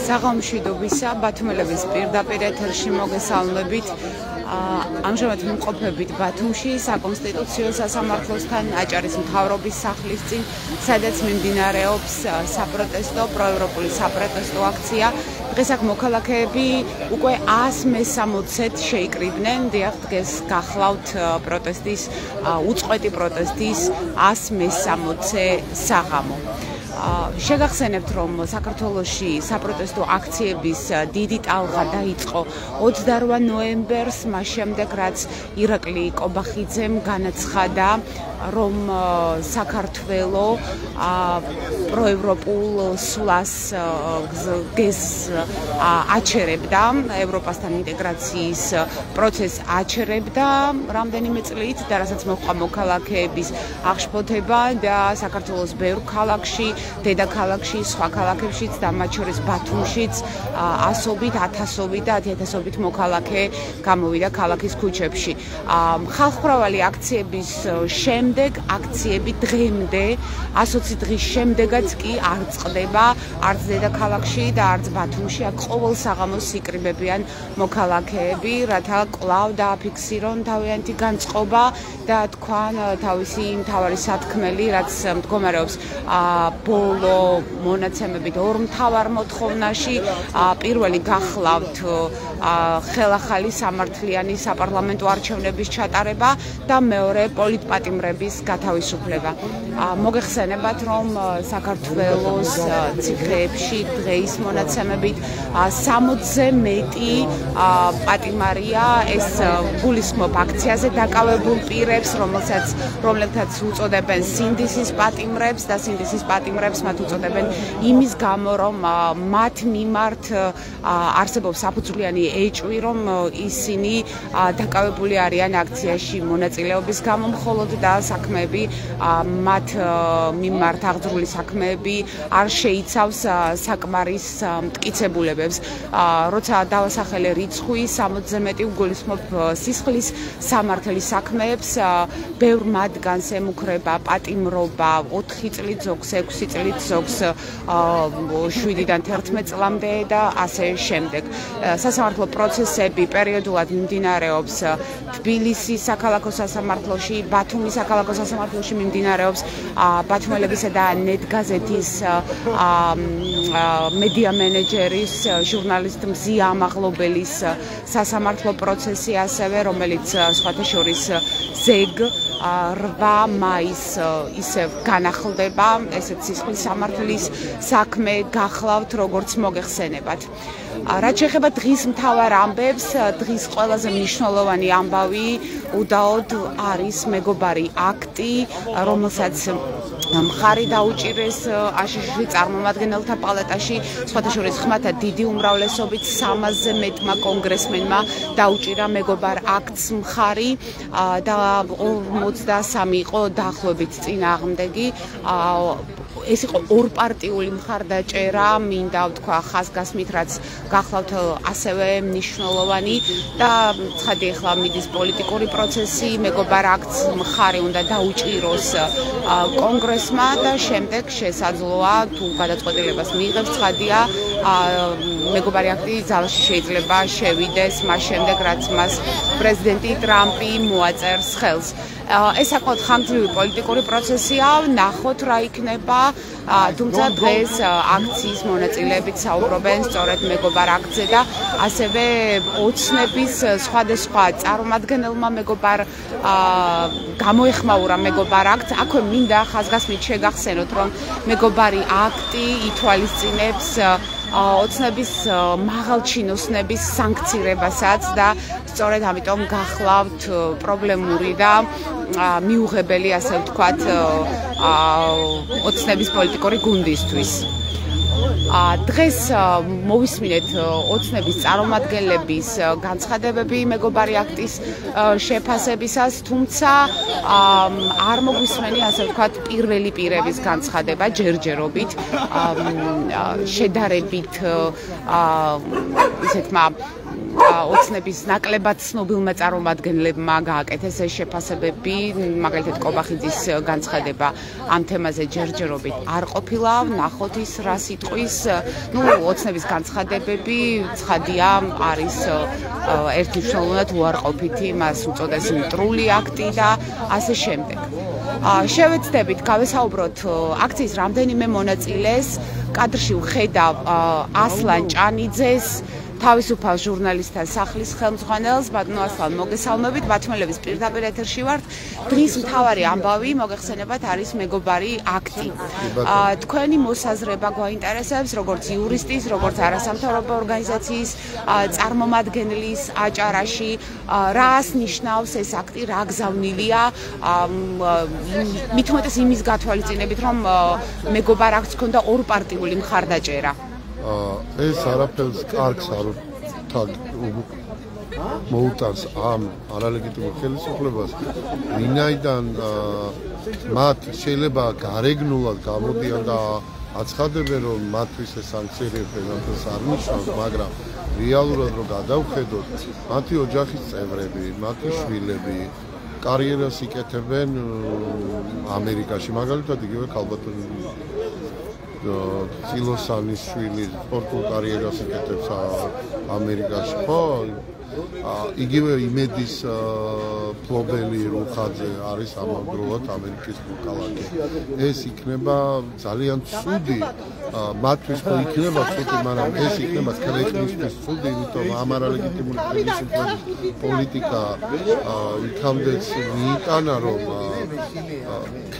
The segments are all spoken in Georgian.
საღამოშვიდობისა ბათუმელების პირდაპირ ეთერში მოგესალმებით. ამჟამად ვიმყოფებით ბათუმში საკონსტიტუციო სასამართლოსთან აჭარის მთავრობის სახლის წინ, სადაც მიმდინარეობს საპროტესტო პროევროპული საპროტესტო აქცია. დღეს აქ მოქალაქეები უკვე 160-ით შეიკრიბნენ. დიახ, დღეს გახლავთ პროტესტის უწყვეტი პროტესტის 160-ე საღამო. შეგახსენებთ, რომ საქართველოში საპროტესტო აქციების დიდი ტალღა დაიწყო 28 ნოემბერს, მას შემდეგ რაც ირაკლი კობახიძემ განაცხადა, რომ საქართველო პროევროპულ სვლას აჩერებდა, ევროპასთან ინტეგრაციის პროცესს აჩერებდა რამდენიმე წლით და რასაც მოჰყვა მოქალაქეების აღშფოთება და საქართველოს ბევრ ქალაქში, დედაქალაქში, სხვა ქალაქებშიც და მათ შორის ბათუმშიც ასობით, ათასობით და 10,000-ობით მოქალაქე გამოვიდა ქალაქის ქუჩებში. ხალხმრავალი აქციების შემდეგ აქციები დღემდე 120 დღის შემდეგაც კი არ წყდება არც დედაქალაქში და არც ბათუმში. აქ ყოველ საღამოს იკრიბებიან მოქალაქეები, რათა კვლავ დააფიქსირონ თავიანთი განწყობა და თქვან თავისი მთავარი სათქმელი, რაც მდგომარეობს ბოლო მონაცემებით ორ მთავარ მოთხოვნაში. პირველი გახლავთ ხელახალი სამართლიანი საპარლამენტო არჩევნების ჩატარება და მეორე პოლიტპატიმრების გათავისუფლება. მოგეხსენებათ, რომ საქართველოს ციხეებში დღეის მონაცემებით 60-ზე მეტი პატიმარია. ეს გულისხმობ აქციაზე დაკავებულ პირებს, რომლებთაც უწოდებენ სინდისის პატიმრებს და სინდისის პატიმრებს მათ უწოდებენ იმის გამო, რომ მათ მიმართ არსებობს საფუძვლიანი ეჭვი, რომ ისინი დაკავებული არიან აქციაში მონაწილეობის გამო მხოლოდ და საქმეები მათ მიმართ აღძრული საქმეები არ შეიცავს საკმარის მტკიცებულებებს. როცა დავასახელე რიცხვი 60-ზე მეტი გულისხმობ სისხლის სამართლის საქმეებს, ბევრ მათგანს ემუქრება პატიმრობა 4 წლით ზოგს, 6 წლით ზოგს 7-დან 11 წლამდე და ასე შემდეგ. სასამართლო პროცესები პერიოდულად მიმდინარეობს თბილისის საქალაქო სასამართლოში, ბათუმის საქალაქო სასამართლოში მიმდინარეობს ბათუმელებისა და ნეტგაზეთის მედია მენეჯერის, ჟურნალისტ მზია ამაღლობელის სასამართლო პროცესი ასევე, რომელიც სხვათა შორის ზეგ 8 მაისს ისევ განახლდება. ესეც სისხლის სამართლის საქმე გახლავთ, როგორც მოგეხსენებათ. რაც შეეხება დღის მთავარ ამბებს, დღის ყველაზე მნიშვნელოვანი ამბავი უდაოდ არის მეგობარი აქტი, რომელსაც მხარი დაუჭირეს აშშ-ში წარმომადგენელთა პალატაში, სხვათა შორის ხმათა დიდი უმრავლესობით 300-ზე მეტმა კონგრესმენმა დაუჭირა მეგობარ აქტს მხარი და 53 იყო დაახლოებით წინააღმდეგი. ეს იყო ორპარტიული მხარდაჭერა, მინდა ვთქვა ხაზგასმით, რაც გახლავთ ასევე მნიშვნელოვანი და ცხადი ახლა მიდის პოლიტიკური პროცესი, მეგობარ აქტს მხარი უნდა დაუჭიროს კონგრესმა და შემდეგ შესაძლოა თუ გადაწყვეტილებას მიიღებს, ცხადია მეგობარი აქტი ძალაში შეიძლება შევიდეს მას შემდეგ, რაც მას პრეზიდენტი ტრამპი მოაწერს ხელს. ეს საკმაოდ ხანგრძლივი პოლიტიკური პროცესია, ნახოთ რა იქნება, თუმცა დღეს აქციის მონაწილეებით საუბრობენ სწორედ მეგობარ აქტზე და ასევე ოცნების სხვადასხვა წარმომადგენელმა მეგობარ გამოეხმაურა მეგობარ აქტს. აქვე მინდა ხაზგასმით შეგახსენოთ, რომ მეგობარი აქტი ითვალისწინებს ოცნების მაღალჩინოსნების სანქცირებასაც და სწორედ ამიტომ გახლავთ პრობლემური და მიუღებელი, ასე ვთქვათ, ოცნების პოლიტიკური გუნდისთვის. დღეს მოვისმინეთ ოცნების წარმომადგენლების განცხადებები მეგობარი აქტის შეფასებისას, თუმცა არ მოგვისმენი, ასე ვთქვათ, პირველი პირების განცხადება ჯერჯერობით, შედარებით ისეთმა ოცნების ნაკლებად ცნობილმა წარმომადგენლებმა გააკეთეს ეს შეფასებები, მაგალითად კობახიძის განცხადება ამ თემაზე ჯერჯერობით არ ყოფილა, ნახოთ ის რა სიტყვის, ოცნების განცხადებები, ცხადია, არის ერთი მნიშვნელოვნად უარყოფითი, მას უწოდეს მტრული აქტი და ასე შემდეგ. შევეცდებით გავესაუბროთ აქციის რამდენიმე მონაწილეს, კადრში ვხედავ ასლან ჭანიძეს, თავისუფალ ჟურნალისტთა სახლის ხელმძღვანელს, ბატონო ასლან, მოგესალმებით, ბათუმელების პირდაპირ ეთერში ვართ. დღის მთავარი ამბავი, მოგეხსენებათ, არის მეგობარი აქტი. თქვენი მოსაზრება გვაინტერესებს, როგორც იურისტის, როგორც არასამთავრობო ორგანიზაციის წარმომადგენლის აჭარაში, რას ნიშნავს ეს აქტი, რა გზავნილია, მით უმეტეს იმის გათვალისწინებით, რომ მეგობარ აქტს ჰქონდა ორპარტიული მხარდაჭერა. ეს არაფერს კარგს არ მოუტანს ამ არალეგიტიმურ ხელისუფლებას, ვინაიდან მათ შეიძლება გარეგნულად გამოდიან და აცხადებენ, რომ მათთვის ეს სანქციები არ ნიშნავს, მაგრამ რეალურად რომ გადავხედოთ, მათი ოჯახის წევრები, მათი შვილები კარიერას იკეთებენ ამერიკაში, მაგალითად იგივე ქალბატონი ცილოსანის შვილი სპორტულ კარიერას იკეთებს ამერიკაში, ხო? იგივე იმედის ფლობელი რუხაძე არის ამავდროულად ამერიკის მოქალაქე. ეს იქნება ძალიან ცუდი, მათთვის ხო იქნება ცუდი, მაგრამ ეს იქნება ქვეყნისთვის ცუდი, იმიტომ ამ არალეგიტიმური ხელისუფლების პოლიტიკა იქამდეც მიიტანა, რომ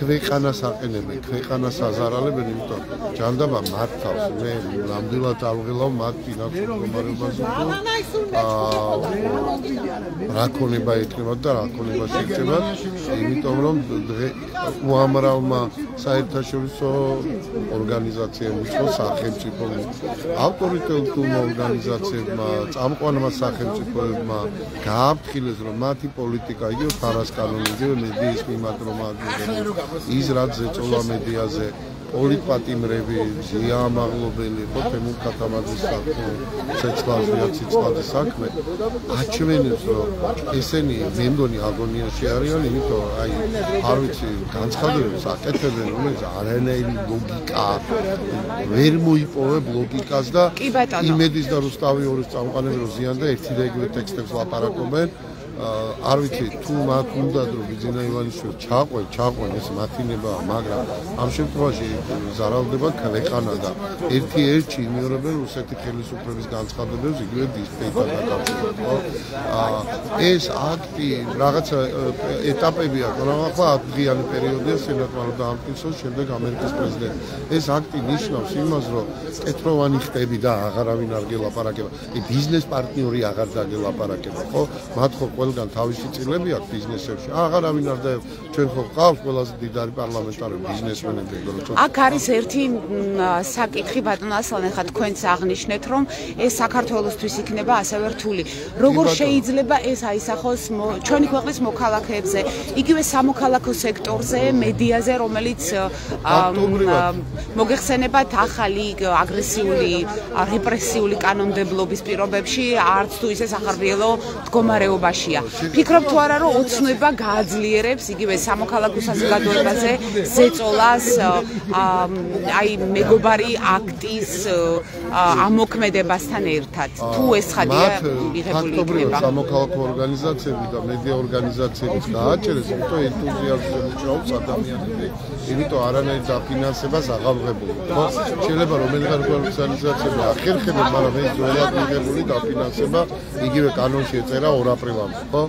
ქვეყანას აყენებენ, ქვეყანას აზარალებენ, იმიტომ ჯანდაბა მართავს. მე ნამდვილად არ ვღელავ მათ ფინანსურ მდგომარეობაზე, რა ქონება ეკნებათ და რა ქონება შექცევათ, იმიტომ რომ უამრავმა საერთაშორისო ორგანიზაციებმა, სახელმწიფო ავტორიტეტულმა ორგანიზაციებმა, წამყვანმა სახელმწიფოებმა გააფრთხილეს, რომ მათი პოლიტიკა იგივე ფარასკანონი, იგივე მედიის მიმართ, რომ ის რაც ზეწოლა მედიაზე პოლიტპატიმრები, ზიამაღლობელი, ხოთემ ქათამაძის საქმე, ცეცხლაძის საქმე, აჩვენებს, რომ ესენი მე მგონი აგონიაში არიან, იმიტომ არ ვიცი, განცხადებებს აკეთებენ, რომელიც არანაირი ლოგიკა ვერ მოიპოვებ ლოგიკას და იმედის და რუსტავიორის წამყვანები რომ ზიან და ერთი და იგივე ტექსტებს ლაპარაკობენ. არ ვიცი, თუ მათ უნდათ რომ ბიძინა ივანიშვილი ჩაყვენ, ეს მათინებაა, მაგრამ ამ შემთხვევაში ზარალდება ქვეყანა და ერთ-ერთი იმეორებენ რუსეთის ხელისუფლების განცხადებებს იგივე დისპეიტთან დაკავშირებით. ეს აქტი რაღაცა ეტაპები აქვს, რომ ახლა 10 დღიანი პერიოდია სენატმა რომ დაამტკიცოს, შემდეგ ამერიკის პრეზიდენტი. ეს აქტი ნიშნავს იმას, რომ კეთროვანი ხტები და აღარავინ არ გელაპარაკება. ბიზნეს პარტნიორი აღარ დაგელაპარაკება, ხო? მათ ხო ყველგან თავისი წილები აქვს ბიზნესებში. აღარავინ არ და ჩვენ ხო ყავს ყველაზე დიდარი პარლამენტარები ბიზნესმენები, როგორც აქ არის ერთი საკითხი, ბატონო ასლან, ხა თქვენც აღნიშნეთ, რომ ეს საქართველოსთვის იქნება ასევე რთული. როგორ შეიძლება ეს აისახოს ჩვენი ქვეყნის მოქალაქეებზე, იგივე სამოქალაქო სექტორზე, მედიაზე, რომელიც მოგეხსენებათ ახალი აგრესიული, რეპრესიული კანონმდებლობის პირობებში არც თუ ისე სახარბიელო მდგომარეობაში. ფიქრობ თუ არა, რომ ოცნება გააძლიერებს იგივე სამოქალაქო საზოგადოებაზე ზეწოლას, მეგობარი აქტის ამოქმედებასთან ერთად. თუ ეს ხადია მიღებული იქნება. სამოქალაქო ორგანიზაციები და მედია ორგანიზაციების გააჩერეს, იმიტომ ენთუზიაზმზე მუშაობს ადამიანები, იმიტომ არანაირ დაფინანსებას აღავღებული. ხო, შეიძლება რომელიღაც ორგანიზაციები ახერხებენ, მაგრამ ეს ძველად მიღებული დაფინანსება იგივე კანონში ეწერა 2 აპრილამდე. ხო?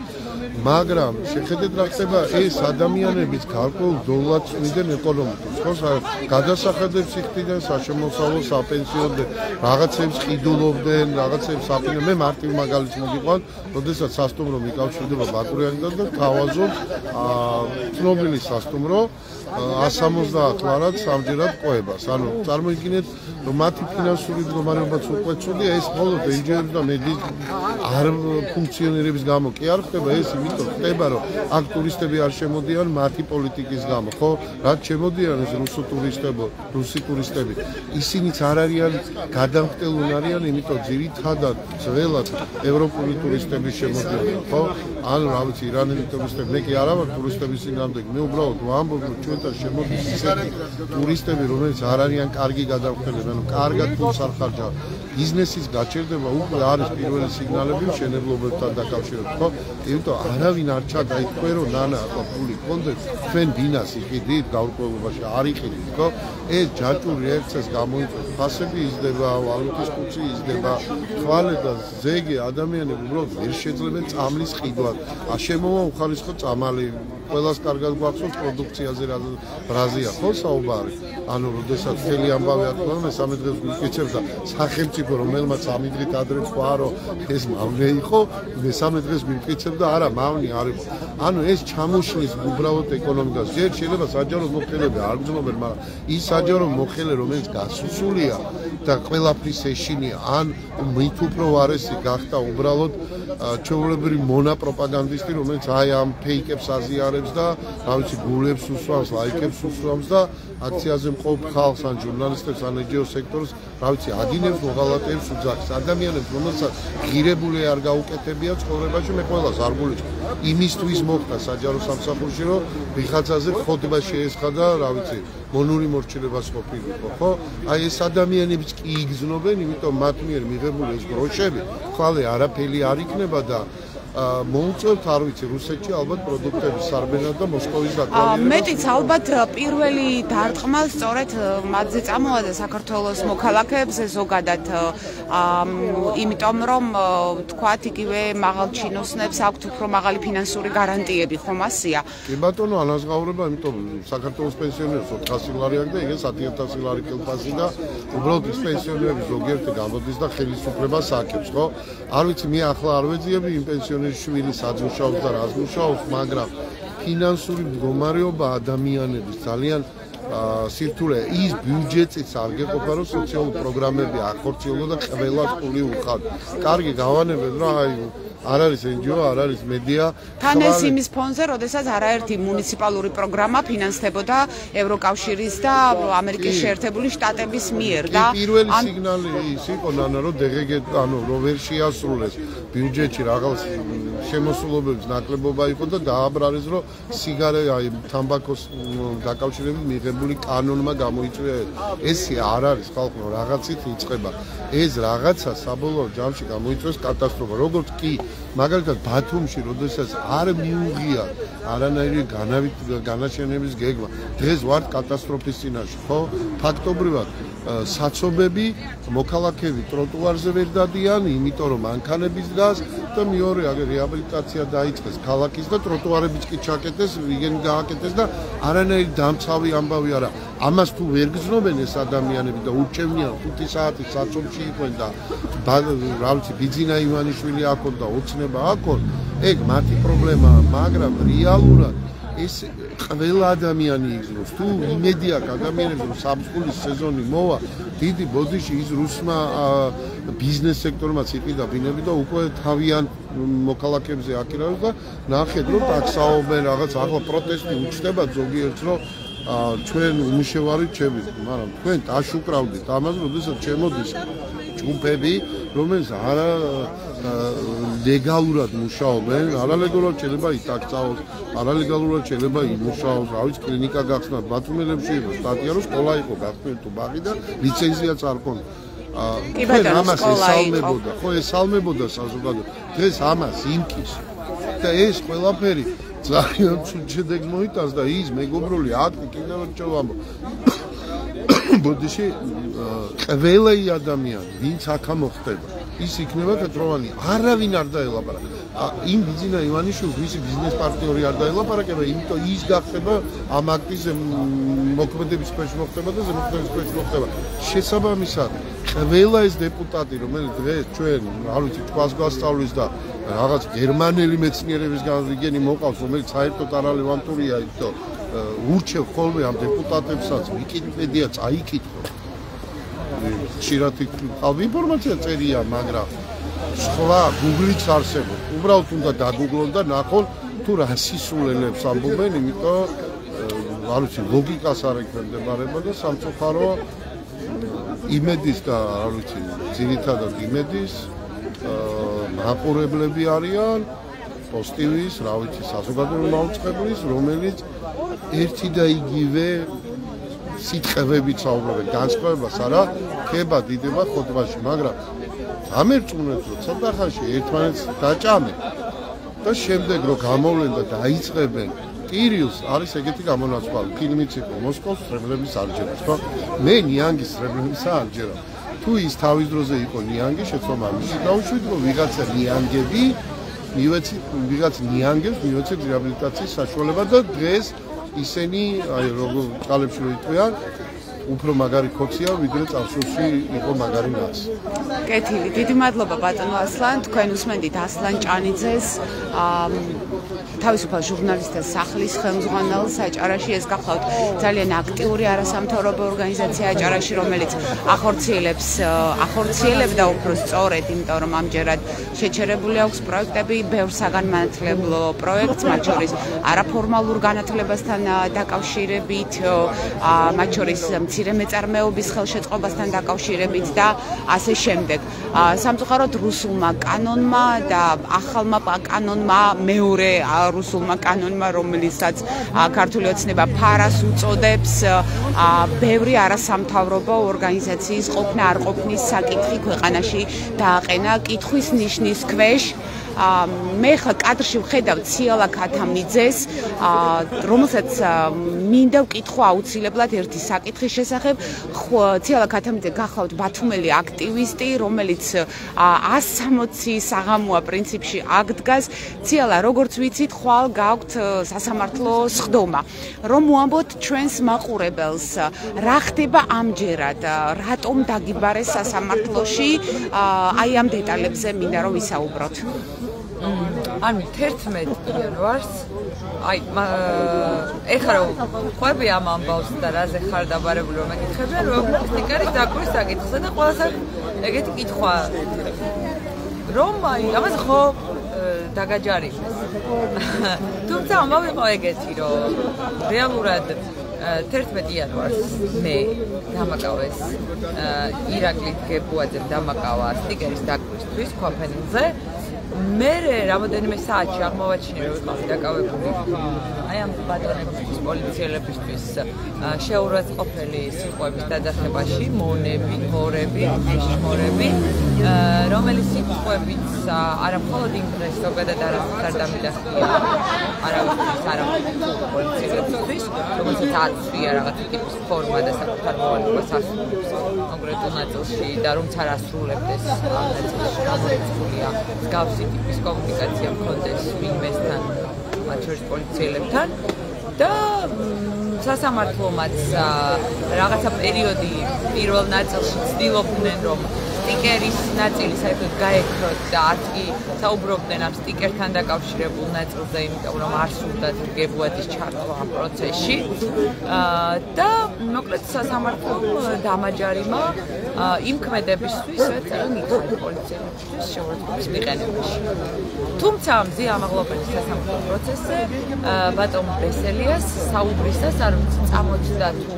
მაგრამ შეხედეთ რა ხდება ეს ადამიანების გარკვეულ დოლარს წვიდნენ ეკონომიკას, ხო? გადასახადებს იხდიდნენ საშემოსავლო, საპენსიოდე, რაღაცებს ყიდულობდნენ, რაღაცებს აფინანსებდნენ. მე მარტივ მაგალითს მოგიყვან, როდესაც სასტუმრო მიკავშირდება ბაკურიანიდან და თავაზობს ცნობილი სასტუმრო, 160 კლარად სამჯერად ყვებას. ანუ წარმოიდგინეთ, რომ მათი ფინანსური მდგომარეობაც უკვე ცუდია, ეს მხოლოდ NGO-ების და მედიის არ ფუნქციონირების გამო კი არ ხდება, ეს იმიტომ ხდება, რომ აქ ტურისტები არ შემოდიან მათი პოლიტიკის გამო, ხო? რაც შემოდიან ეს რუსი ტურისტები, ისინიც არ არიან გადამხტელუნ არიან, იმიტომ ძირითადად ძველად ევროპული ტურისტები შემოდიან, ხო? ანუ რა ვიცი, ირანელი ტურისტები, მე კი არა ვარ ტურისტების წინააღმდეგ, მე უბრალოდ ვამბობ, რომ ჩვენთან შემოდის ისეთი ტურისტები, რომლებიც არ არიან კარგი გადამხტელები, ანუ კარგად ფულს არ ხარჯავენ. ბიზნესის გაჩერდება უკვე არის პირველი სიგნალები მშენებლობებთან დაკავშირებით, ხო? იმიტომ არავინ არ ჩაგაითქვე, რომ ნანა ახლა ფული გქონდეს, თქვენ დინას იყიდით გაურკვევლობაში, არ იყიდით, ხო? ეს ჯაჭვური ერთს გამოიწვევს, ფასები იზრდება, ვალუტის კურსი იზრდება, თვალე და ზეგი ადამიანები უბრალოდ ვერ შეძლებენ წამლის ყიდვას. შემოვა უხარისხო წამალი, ყველას კარგად გვახსოვს პროდუქციაზე რაზეა ხო საუბარი. ანუ როდესაც მთელი ამბავი ატყდა, მესამე დღეს გვიქეცებს და სახელმწიფო რომელმაც სამი დღით ადრე თქვა, რომ ეს მავნე იყო, მესამე დღეს გვიქეცებს და არა, მავნე არ იყო. ანუ ეს ჩამოშლის უბრალოდ ეკონომიკას. ჯერ შეიძლება საჯარო მოხელეები არ გძნობენ, მაგრამ ის საჯარო მოხელე, რომელიც გასუსულია და ყველაფრის ეშინია, ან მით უფრო ვარესი გახდა უბრალოდ ჩვეულებრივი მონაპროპაგანდისტი, რომელიც აი ამ ფეიკებს აზიარებს და რა ვიცი გულებს უსვამს, ლაიქებს უსვამს და აქციაზე მყოფ ხალხს ან ჟურნალისტებს ან NGO სექტორს რა ვიცი ადინებს, მოღალატეებს, უძახს ადამიანებს, რომელსაც ღირებული არ გაუკეთებია ცხოვრებაში, მე ყველას არ გულისხმობ. იმისთვის მოხდა საჯარო სამსახურში, რომ ვიღაცაზე ხოთება შეესხა და რა ვიცი მონური მორჩილებას ყოფილიყო, ხო? აი ეს ადამიანებიც კი იგზნობენ, იმიტომ მათ მიერ მიღებული ეს გროშები, ხვალე არაფერი არ იქნება და მოუწევთ, არ ვიცი, რუსეთში ალბათ პროდუქტების სარბენად და მოსკოვის დაკვალიერებას. მეტიც ალბათ პირველი დარტყმა სწორედ მათზე წამოვიდა საქართველოს მოქალაქეებს ზოგადად, იმიტომ რომ თქვათ იგივე მაღალჩინოსნებს აქვთ უფრო მაღალი ფინანსური გარანტიები, ხომ ასია? კი ბატონო, ანაზღაურება, იმიტომ საქართველოს პენსიონერებს 400 ლარი აქვს და იგი 10.000 ლარი კილფასი და უბრალოდ ის პენსიონერები ზოგიერთი გამოდის და ხელისუფლებას აკეთებს, ხო? არ ვიცი, მე ახლა არ ვეძიები იმ პენსიონერებს შვილი სადაც მუშაობს და რას მუშაობს, მაგრამ ფინანსური მდგომარეობა ადამიანების ძალიან სირთულე ის ბიუჯეტიც არ გეყოფა, რომ სოციალური პროგრამები ახორციელო და ყველას ფული უხად. კარგი გავანებენ, რომ აი არ არის NGO, არ არის მედია. თან ეს იმის ფონზე, როდესაც არაერთი მუნიციპალური პროგრამა ფინანსდებოდა ევროკავშირის და ამერიკის შეერთებული შტატების მიერ და პირველი სიგნალი ის იყო, ნანა, რომ DGG ანუ რომ ვერ შეასრულეს ბიუჯეტში რაღაც შემოსულობების ნაკლებობა იყო და დააბრალეს, რომ აი თამბაქოს დაკავშირებით მიღებული კანონმა გამოიწვია. ეს არ არის ხალხო, რაღაცით იწყება. ეს რაღაცა საბოლოო ჯამში გამოიწვევს კატასტროფა. როგორც კი მაგალითად ბათუმში, როდესაც არ მიუღია არანაირი განაშენების გეგმა, დღეს ვართ კატასტროფის წინაშე, ხო? ფაქტობრივად საცობები, მოქალაქეები ტროტუარზე ვერ დადიან, იმიტომ რომ მანქანების დგას და მეორე რეაბილიტაცია დაიწყეს ქალაქის და ტროტუარებიც კი ჩაკეტეს, ვიგენი გააკეთეს და არანაირი დამცავი ამბავი არა. ამას თუ ვერ გზნობენ ეს ადამიანები და ურჩევნიან 5 საათი საცობში იყვნენ და რა ვიცი ბიძინა ივანიშვილი აქონ და ოცნება აქონ, ეგ მათი პრობლემაა, მაგრამ რეალურად ეს ყველა ადამიანი იგზნობს. თუ იმედი აქვს ადამიანებს, რომ სამწყულის სეზონი მოვა, დიდი ბოდიში ის რუსმა ბიზნეს სექტორმაც იყიდა ბინები და უკვე თავიან მოქალაქეებზე აკირავებს და ნახეთ, რომ ტაქსაობენ რაღაც ახლა პროტესტი უჩნდება ზოგიერთს, რომ ჩვენ უმუშევარი ჩებით, მაგრამ თქვენ დაშუკრავდით ამას, როდესაც შემოდის ჯგუფები, რომელიც არა ლეგალურად მუშაობენ, არალეგალურად შეიძლება იტაკცაოს, არალეგალურად შეიძლება იმუშაოს, რა ვიცი, კლინიკა გახსნათ, ბათუმელებში იყო სტატია, რომ სკოლა იყო გახსნილი თუ ბაღი და ლიცენზიაც არ ქონდა. კი ბატონო, ამას ესალმებოდა, ხო ესალმებოდა საზოგადოება. დღეს ამას იმკის და ეს ყველაფერი ძალიან ცუდ შედეგს მოიტანს და ის მეგობრული აკი კიდევ ერთხელ ვამბობ. ბოდიში ყველა ადამიანი, ვინც აქა მოხდება, ის იქნება კეთროვანი, არავინ არ დაელაპარაკა. იმ ბიძინა ივანიშვილს ვისი ბიზნეს პარტნიორი არ დაელაპარაკება, იმიტომ ის გახდება ამ აქტის მოქმედების ქვეშ მოხდება და ზემოქმედების ქვეშ მოხდება. შესაბამისად, ყველა ეს დეპუტატი, რომელიც დღეს ჩვენ, არ ვიცი, თქვას გვასწავლის და რაღაც გერმანელი მეცნიერების განრიგენი მოყავს, რომელიც საერთოდ არალევანტურია ის და ურჩევ ხოლმე ამ დეპუტატებსაც ვიკიპედია წაიკითხო. ხშირად ინფორმაცია წერია, მაგრამ სხვა Google-იც არსებობს. უბრალოდ უნდა დაგუგლონ და ნახონ თუ რა სისულელებს ამბობენ, იმიტომ არ ვიცი, ლოგიკას არ ექვემდებარება და სამწუხარო იმედის და არ ვიცი, ძირითადად იმედის მაყურებლები არიან პოსტივის, რა ვიცი, საზოგადოებრივი მაუწყებლის, რომელიც ერთი და იგივე სიტყვებით საუბრობენ, განსხვავებას არა ხება დიდება ხოთბაში, მაგრამ ამერწმუნებს რომ ცოტა ხანში ერთმანეთს დაჭამენ და შემდეგ რომ გამოვლენ და დაიწყებენ კირილს არის ეგეთი გამონაცვალე, ფილმიც იყო მოსკოვის სრებლების არჯერა, ხო? მე ნიანგის სრებლების არჯერა. თუ ის თავის დროზე იყო ნიანგი, შეცდომა მისი დაუშვით, რომ ვიღაცა ნიანგები მივეცით, ვიღაც ნიანგებს მივეცით რეაბილიტაციის საშუალება და დღეს ისინი აი როგორ წალებში რო იყვიან უფრო მაგარი ქოცია, ვიდრე წარსულში იყო მაგარი ნაც. კეთილი, დიდი მადლობა ბატონო ასლან, თქვენ უსმენდით ასლან ჭანიძეს, თავისუფალ ჟურნალისტთა სახლის ხელმძღვანელს აჭარაში. ეს გახლავთ ძალიან აქტიური არასამთავრობო ორგანიზაცია აჭარაში, რომელიც ახორციელებდა უფრო სწორედ, იმიტომ რომ ამჯერად შეჩერებული აქვს პროექტები, ბევრ საგანმანათლებლო პროექტს, მათ შორის არაფორმალურ განათლებასთან დაკავშირებით, მათ შორის მცირე მეწარმეობის ხელშეწყობასთან დაკავშირებით და ასე შემდეგ. სამწუხაროდ რუსულმა კანონმა და ახალმა კანონმა, მეორე რუსულმა კანონმა, რომელსაც ქართული ოცნება ფარას უწოდებს, ბევრი არასამთავრობო ორგანიზაციის ყოფნა არ ყოფნის საკითხი ქვეყანაში დააყენა კითხვის ნიშნის ქვეშ. მე ხა კადრში ვხედავ ციალა ქათამიძეს, რომელსაც მინდა ვკითხვა აუცილებლად ერთი საკითხის შესახებ. ციალა ქათამიძე გახლავთ ბათუმელი აქტივისტი, რომელიც 160 საღამოა პრინციპში აქ დგას. ციალა, როგორც ვიცით, ხვალ გაქვთ სასამართლო სხდომა. რომ ვამბოთ ჩვენს მაყურებელს, რა ხდება ამჯერად, რატომ დაგიბარეს სასამართლოში, აი ამ დეტალებზე მინდა რომ ვისაუბროთ. ანუ 11 იანვარს აი ეხლა რომ ყვები ამ ამბავს და რაზე ხარ დაბარებული რომ მეკითხებიან რომ სტიკერი დაკვრის საკითხზე და ყველაზე ეგეთი კითხვა რომ აი ამას ხო დაგაჯარიმეს. თუმცა ამბავი იყო ეგეთი რომ რეალურად 11 იანვარს მე დამაკავეს ირაკლი გებუაძემ დამაკავა სტიკერის დაკვისთვის ქვაფენილზე. მე რამოდენიმე საათში აღმოვაჩინე რომ ვიყავი დაკავებული აი ამ ბატონებისთვის, პოლიციელებისთვის შეურაცხყოფელი სიტყვების დაძახებაში, მონები, მორები, შმორები, რომელიც სიტყვებიც არა მხოლოდ იმ დღეს ზოგადად არ დამიდახია არავისთვის, არა პოლიციელებისთვის, რომელსაც აცვია რაღაცა ტიპის ფორმა და საკუთარ მოვალეობას ასრულებს კონკრეტულ ნაწილში და რომც არ ასრულებდეს ამ ნაწილში გამოიწვია მსგავსი ტიპის კომუნიკაცია მქონდეს ვინმესთან, მათ შორის პოლიციელებთან და სასამართლომაც რაღაცა პერიოდი პირველ ნაწილში ცდილობდნენ რომ სტიკერის ნაწილი საერთოდ გაექროთ და არც საუბრობდნენ ამ სტიკერთან დაკავშირებულ ნაწილზე, იმიტომ რომ არ სურდათ გებუაძის ჩართვა ამ პროცესში და მოკლედ სასამართლომ დამაჯარიმა იმ ქმედებისთვის, რაც მიხარ პოლიციელებს შეურაცხყოფის მიყენებაში. თუმცა მზია ამაღლობელის სასამართლო პროცესზე ბატონ ბესელიას საუბრისას არ წამოჩნდა თუ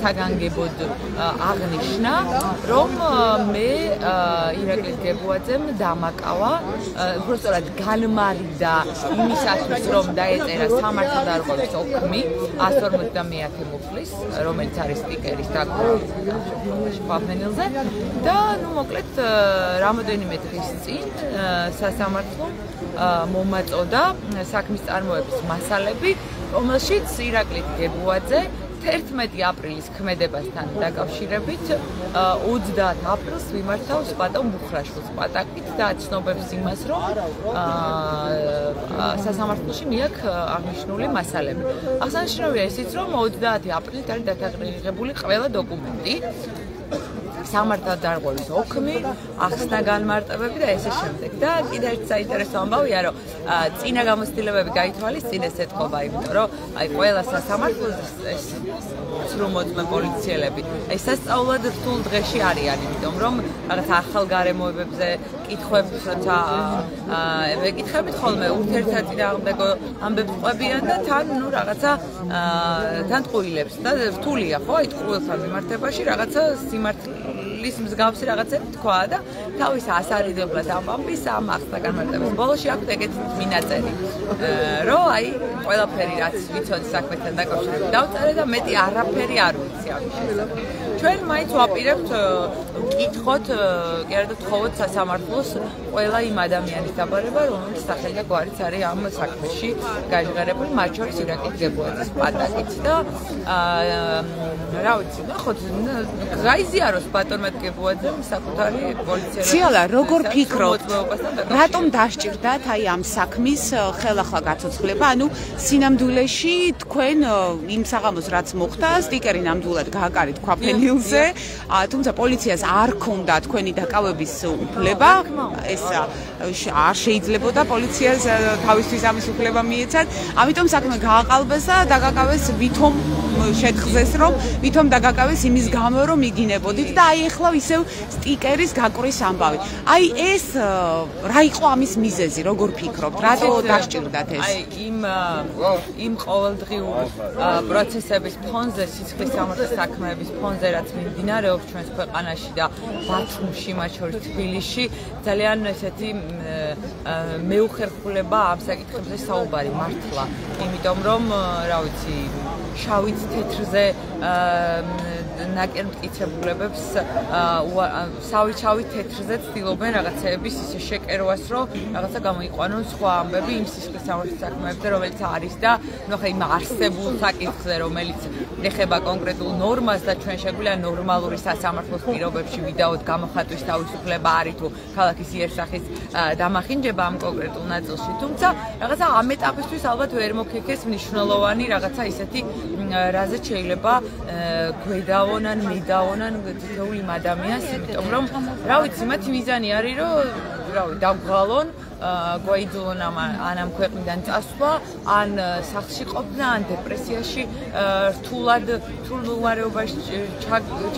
საგანგებოდ აღნიშნა, რომ მე ირაკლი გებუაძემ დამაკავა, უბრალოდ განმარიდა იმისათვის, რომ დაეწერა სამართალდარღვევის ოქმი 150 მუხლის, რომელიც არის სტიკერის დაკვაფენილზე და ნუ მოკლედ რამოდენიმე დღის წინ სასამართლომ მომაწოდა საქმის წარმოების მასალები, რომელშიც ირაკლი გებუაძე 11 აპრილის ქმედებასთან დაკავშირებით 30 აპრილს ვიმართავს ბატონ ბუხრაშვილს პატაკით და აცნობებს იმას, რომ სასამართლოში მიაქვს აღნიშნული მასალები. აღსანიშნავია ისიც, რომ 30 აპრილით არის დათარიღებული ყველა დოკუმენტი, სამართალდარღვევის ოქმი, ახსნა განმარტებები და ესე შემდეგ. და კიდევ ერთი საინტერესო ამბავია, რომ წინა გამოცდილებები გაითვალისწინეს ეთქობა, იმიტომ რომ ყველა სასამართლოს ეს სრულმოწმე პოლიციელები სასწაულად რთულ დღეში არიან, იმიტომ რომ რაღაც ახალ გარემოებებზე კითხვებს, როცა ეკითხებით ხოლმე ურთიერთსაწინააღმდეგო ამბებს ყვებიან და თან რაღაცა თან ტყუილებს და რთულია, ხო, აი ტყუილთან მიმართებაში რაღაცა სიმართლის მსგავსი რაღაცები თქვა და თავის ასარიდებლად ამბის ამ ახსნა განმარტების ბოლოში აქვს ეგეთი მინაწერი, რომ აი ყველაფერი რაც ვიცოდი საქმესთან დაკავშირებით დავწერე და მეტი არაფერი არ ვიცი ამის შესახებ. ჩვენ მაინც ვაპირებთ ვკითხოთ, კი არა და ვთხოვოთ სასამართლოს ყველა იმ ადამიანის დაბარება, რომელიც სახელი და გვარიც არის ამ საქმეში გაჟღერებული, მათ შორის ირაკლი გებუაძის პატაკით და რა ვიცი, ნახოთ, გაიზიაროს ბატონმა გებუაძემ საკუთარი პოლიციელი. ციალა, როგორ ფიქრობთ, რატომ დასჭირდათ აი ამ საქმის ხელახლა გაცოცხლება? ანუ სინამდვილეში თქვენ იმ საღამოს რაც მოხდა, სტიკერი ნამდვილად გააკარით ქვაფენილზე, თუმცა პოლიციას არ ქონდა თქვენი დაკავების უფლება, ეს არ შეიძლებოდა პოლიციას თავისთვის ამის უფლება მიეცათ, ამიტომ საქმე გააყალბეს და დაგაკავეს ვითომ შეთხზეს, რომ ვითომ დაგაკავეს იმის გამო, რომ იგინებოდით და აი ახლა ისევ სტიკერის გაკრის ამბავი. აი ეს რა იყო ამის მიზეზი, როგორ ფიქრობთ, რატო დასჭირდათ ეს? აი იმ ყოველდღიურ პროცესების ფონზე, სიცხლის სამართლის საქმეების ფონზე, რაც მიმდინარეობს ჩვენს ქვეყანაში და ბათუმში, მათ შორის თბილისში, ძალიან ესეთი მეუხერხულება ამ საკითხებზე საუბარი მართლა, იმიტომ რომ, რა ვიცი, შავით თეთრზე ნაკერმტკიცებულებებს შავით თეთრზე ცდილობენ რაღაცეების ისე შეკერვას, რომ რაღაცა გამოიყვანონ სხვა ამბები იმ სისხლის სამართლის საქმეებზე, რომელიც არის და ნუ ხა იმ არსებულ საკითხზე, რომელიც ეხება კონკრეტულ ნორმას და ჩვენ შეგვიძლია ნორმალური სასამართლოს პირობებში ვიდაოთ გამოხატვის თავისუფლება არის თუ ქალაქის იერსახის დამახინჯება ამ კონკრეტულ ნაწილში. თუმცა რაღაცა ამ ეტაპისთვის ალბათ ვერ მოგქექეს მნიშვნელოვანი რაღაცა ისეთი რაზეც შეიძლება გვედაონან, მიდაონან თითოეულ იმ ადამიანს, იმიტომ რომ რა ვიცი, მათი მიზანი არის, რომ რა ვიცი, დავღალონ, გვაიძულონ ამ ქვეყნიდან წასვლა, ან სახლში ყოფნა, ან დეპრესიაში რთულ მდგომარეობაში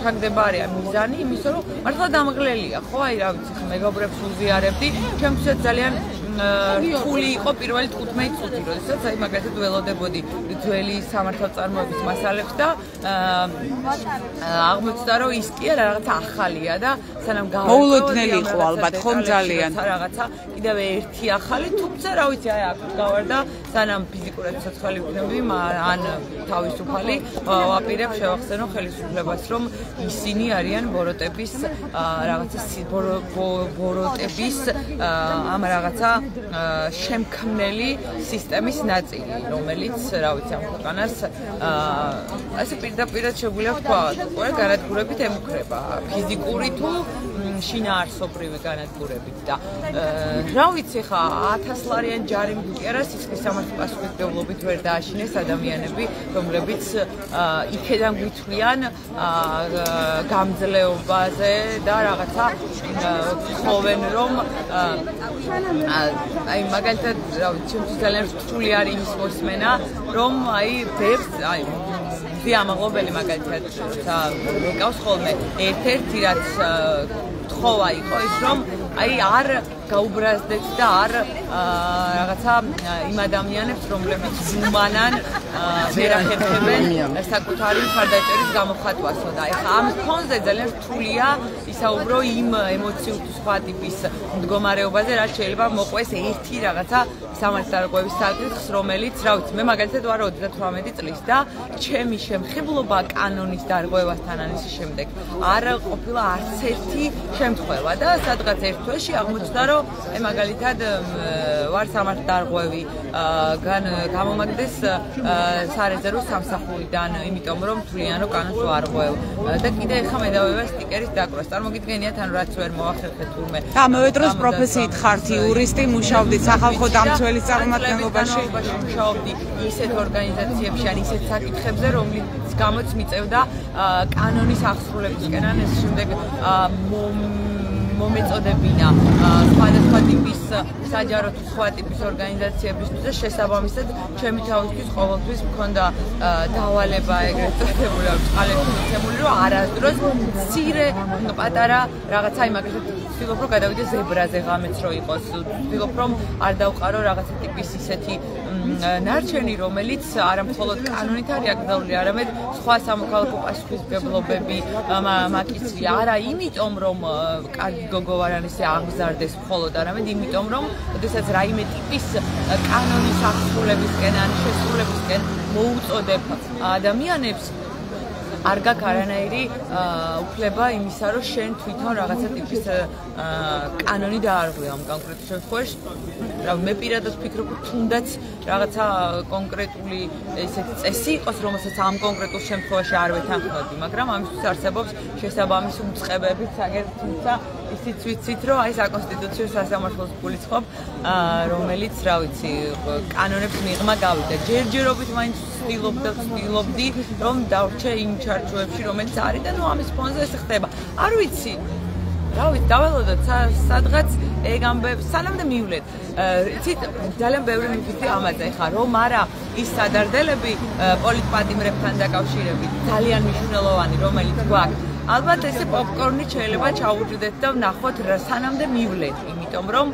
ჩაგდება არის მიზანი, იმისა რომ მართლა დამღლელია, ხო, აი რა ვიცი, მეგობრებს უზიარებდი, ჩემთვისაც ძალიან რთული იყო პირველი 15 წუთი, როდესაც აი მაგათად ველოდებოდი ძველი სამართალწარმოების მასალებს და აღმოჩნდა, რომ ის კი არა რაღაცა ახალია და სანამ მოულოდნელი იყო ალბათ, ხომ ძალიან რაღაცა კიდევ ერთი ახალი, თუმცა რა ვიცი, აი აქ გავარდა, სანამ ფიზიკურად ცოცხალი ვიქნები, ან თავისუფალი, ვაპირებ შევახსენო ხელისუფლებას, რომ ისინი არიან ბოროტების რაღაცა ბოროტების ამ რაღაცა შემქმნელი სისტემის ნაწილი, რომელიც, რა ვიცი, ამ ქვეყანას ასე პირდაპირ შეგვიძლია ვთქვა, უკვე განადგურებით ემუქრება, ფიზიკური თუ შინაარსობრივი განადგურებით და რა ვიცი, ხა 1000 ლარიან ჯარი კი არა სისხლის სამართლის პასუხისმგებლობით ვერ დააშინეს ადამიანები, რომლებიც იქედან გვითვლიან გამძლეობაზე და რაღაცა ხოვენ, რომ აი მაგალითად, რა ვიცი, ჩემთვის ძალიან რთული არის იმის მოსმენა, რომ აი ბევრს, აი ამაღლობელი მაგალითად, რეკავს ხოლმე ერთ-ერთი რაც თხოვა იყო ის, რომ აი არ გაუბრაზდეთ და არ რაღაცა იმ ადამიანებს, რომლებიც უმანან ვერ ახერხებენ საკუთარი მხარდაჭერის გამოხატვასო და ეხლა ამ ფონზე ძალიან რთულია ისაუბრო იმ ემოციურ თუ სხვა ტიპის მდგომარეობაზე, რაც შეიძლება მოყვეს ერთი რაღაცა სამართალდარღვევის საკითხს, რომელიც, რა ვიცი, მე მაგალითად ვარ 38 წლის და ჩემი შემხებლობა კანონის დარღვევასთან ამის შემდეგ არ ყოფილა არც ერთი შემთხვევა და სადღაც ერთ თვეში აღმოჩნდა, რომ რომ აი მაგალითად ვარ სამართალდარღვევი გამომაგდეს სარეზერვო სამსახურიდან, იმიტომ რომ თვლიანო კანონს ვარ ღვევ და კიდე ეხა მედავება სტიკერის დაკვრას. წარმოგიდგენიათ, ანუ რაც ვერ მოახერხეთ თურმე. ამავე დროს პროფესიით ხართ იურისტი, მუშაობდით სახალხო დამცველის წარმომადგენლობაში. მუშაობდი ისეთ ორგანიზაციებში, ან ისეთ საკითხებზე, რომლის გამოც მიწევდა კანონის აღსრულებისკენ, ან ეს შემდეგ მომეწოდებინა სხვადასხვა ტიპის საჯარო თუ სხვა ტიპის ორგანიზაციებისთვის და შესაბამისად ჩემი თავისთვის ყოველთვის მქონდა დავალება ეგრეთ წოდებული წყალებში მიცემული, რომ არასდროს მცირე პატარა რაღაცა იმაგრეთ ვცდილობ რომ გადავიდე ზებრაზე ღამეც რო იყოს, ვცდილობ რომ არ დავყარო რაღაცა ტიპის ისეთი ნარჩენი, რომელიც არა მხოლოდ კანონით არის აკრძალული, არამედ სხვა სამოქალაქო პასუხისმგებლობები მაკიცრი არა იმიტომ რომ კარგი გოგო ვარ ან ისე აღზარდეს მხოლოდ, არამედ იმიტომ რომ შესაძ რაიმე ტიპის კანონის აღსრულებისკენ ან შესრულებისკენ მოუწოდებ ადამიანებს არ გაქვს არანაირი უფლება იმისა, რომ შენ თვითონ რაღაცა ტიპის კანონი დაარღვია ამ კონკრეტულ შემთხვევაში. მე პირადად ვფიქრობ, რომ თუნდაც რაღაცა კონკრეტული ესეთი წესი იყოს, რომელსაც ამ კონკრეტულ შემთხვევაში არ ვეთანხმები, მაგრამ ამისთვის არსებობს შესაბამისი უწყებებიც, თუმცა ისიც ვიცით, რომ აი საკონსტიტუციო სასამართლოს გულისხმობ, რომელიც, რა ვიცი, კანონებს მიღმა გავიდა. ჯერჯერობით მაინც ვცდილობდი, რომ დავრჩე იმ ჩარჩოებში, რომელიც არის და ნუ ამის ფონზე ეს ხდება. არ ვიცი. რა ვიცი, დაველოდოთ სადღაც ეგ ამბებს, სანამ და მივლეთ. იცით, ძალიან ბევრი მიფიქრე ამაზე ხარ, რომ არა ის სადარდელები პოლიტპატიმრებთან დაკავშირებით ძალიან მნიშვნელოვანი, რომელიც გვაქვს. ალბათ ესე პოპკორნი შეიძლება ჩაუჭდეთ და ვნახოთ სანამდე მივლეთ, იმიტომ რომ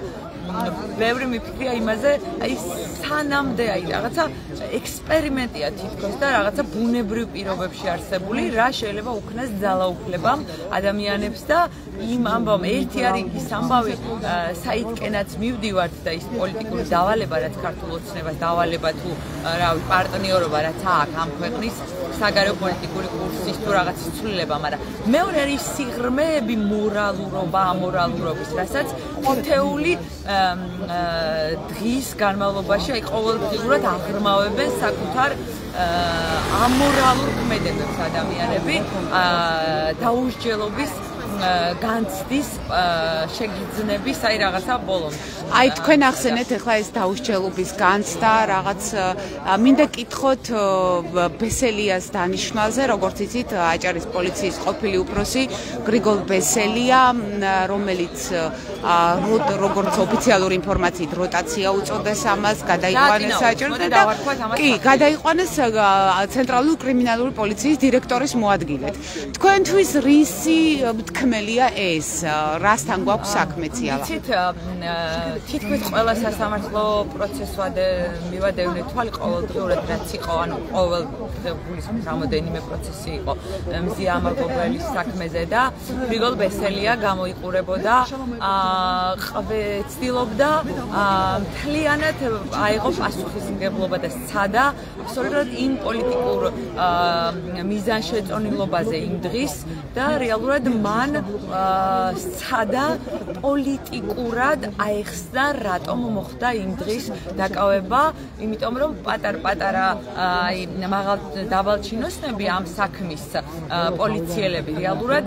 ბევრი მიფიქრია იმაზე, აი სანამდე აი რაღაცა ექსპერიმენტია თითქოს და რაღაცა ბუნებრივ პირობებში არსებული, რა შეიძლება უქნას ძალაუფლებამ ადამიანებს და იმ ამბავ ერთი არის ის ამბავი საითკენაც მივდივართ და ის პოლიტიკური დავალება, რაც ქართულ ოცნებას დავალება თუ რავი პარტნიორობა, რაც აქვს ამ ქვეყნის საგარეო პოლიტიკური კურსის თუ რაღაც ცვლილება, მაგრამ მეორე არის სიღრმეები მორალურობა, ამორალურობის, რასაც თითეული დღის განმავლობაში აი ყოველდღიურად აღრმავებენ საკუთარ ამორალურ ქმედებებს ადამიანები დაუსჯელობის განცდის შეგრძნების აი რაღაცა ბოლომდე. აი თქვენ ახსენეთ ახლა ეს დაუსჯელობის განცდა რაღაც მინდა კითხოთ ბესელიას დანიშვნაზე, როგორც იცით, აჭარის პოლიციის ყოფილი უფროსი გრიგოლ ბესელია, რომელიც როგორც ოფიციალური ინფორმაციით როტაცია უწოდეს ამას, გადაიყვანეს საჭიროა და კი, გადაიყვანეს ცენტრალური კრიმინალური პოლიციის დირექტორის მოადგილედ. თქვენთვის რისი თქმელია ეს, რასთან გვაქვს საქმე ციალა? იცით, თითქმის ყველა სასამართლო პროცესვადე მივადევნე თვალი ყოველდღიურად რაც იყო, ანუ ყოველდღიურის რამოდენიმე პროცესი იყო მზიამაკობელის საქმეზე და გრიგოლ ბესელია გამოიყურებოდა, ცდილობდა მთლიანად აიღო პასუხისმგებლობა და სცადა აბსოლუტურად იმ პოლიტიკურ მიზანშეწონილობაზე იმ დღის და რეალურად მან სცადა პოლიტიკურად აეხსნა რატომ მოხდა იმ დღის დაკავება, იმიტომ რომ პატარ-პატარა აი მაღალ დაბალჩინოსნები ამ საქმის პოლიციელები რეალურად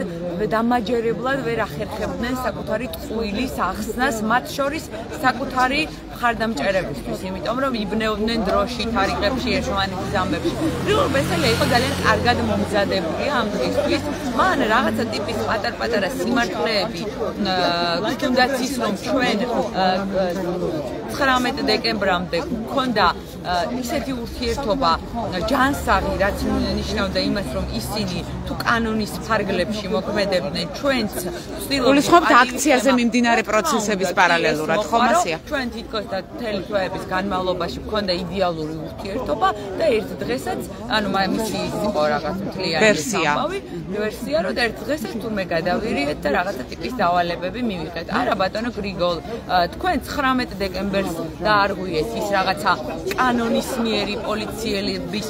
დამაჯერებლად ვერ ახერხებდნენ საკუთარი ტყუილის ახსნას, მათ შორის საკუთარი მხარდამჭერებისთვის, იმიტომ რომ იბნეოდნენ დროში, თარიღებში, ერთმანეთის ამბებში. გრიგოლ ბესელია იყო ძალიან კარგად მომზადებული ამ დღისთვის. მან რაღაცა ტიპის პატარ-პატარა სიმართლეები თუნდაც ის რომ ჩვენ 19 დეკემბრამდე გქონდა ისეთი ურთიერთობა ჯანსაღი, რაც ნიშნავდა იმას, რომ ისინი თუ კანონის ფარგლებში მოქმედებდნენ, ჩვენც ვცდილობთ გულისხმობთ აქციაზე მიმდინარე პროცესების პარალელურად, ხომ ასეა? ჩვენ თითქოს და მთელი თვეების განმავლობაში გქონდა იდეალური ურთიერთობა და ერთ დღესაც, ანუ მისი იყო რაღაც მთლიანი ვერსია, რომ ერთ დღესაც თურმე გადავირიეთ და რაღაცა ტიპის დავალებები მივიღეთ. არა ბატონო გრიგოლ, თქვენ 19 დეკემბერს დაარღვიეთ ის რაღაცა კანონისმიერი პოლიციელების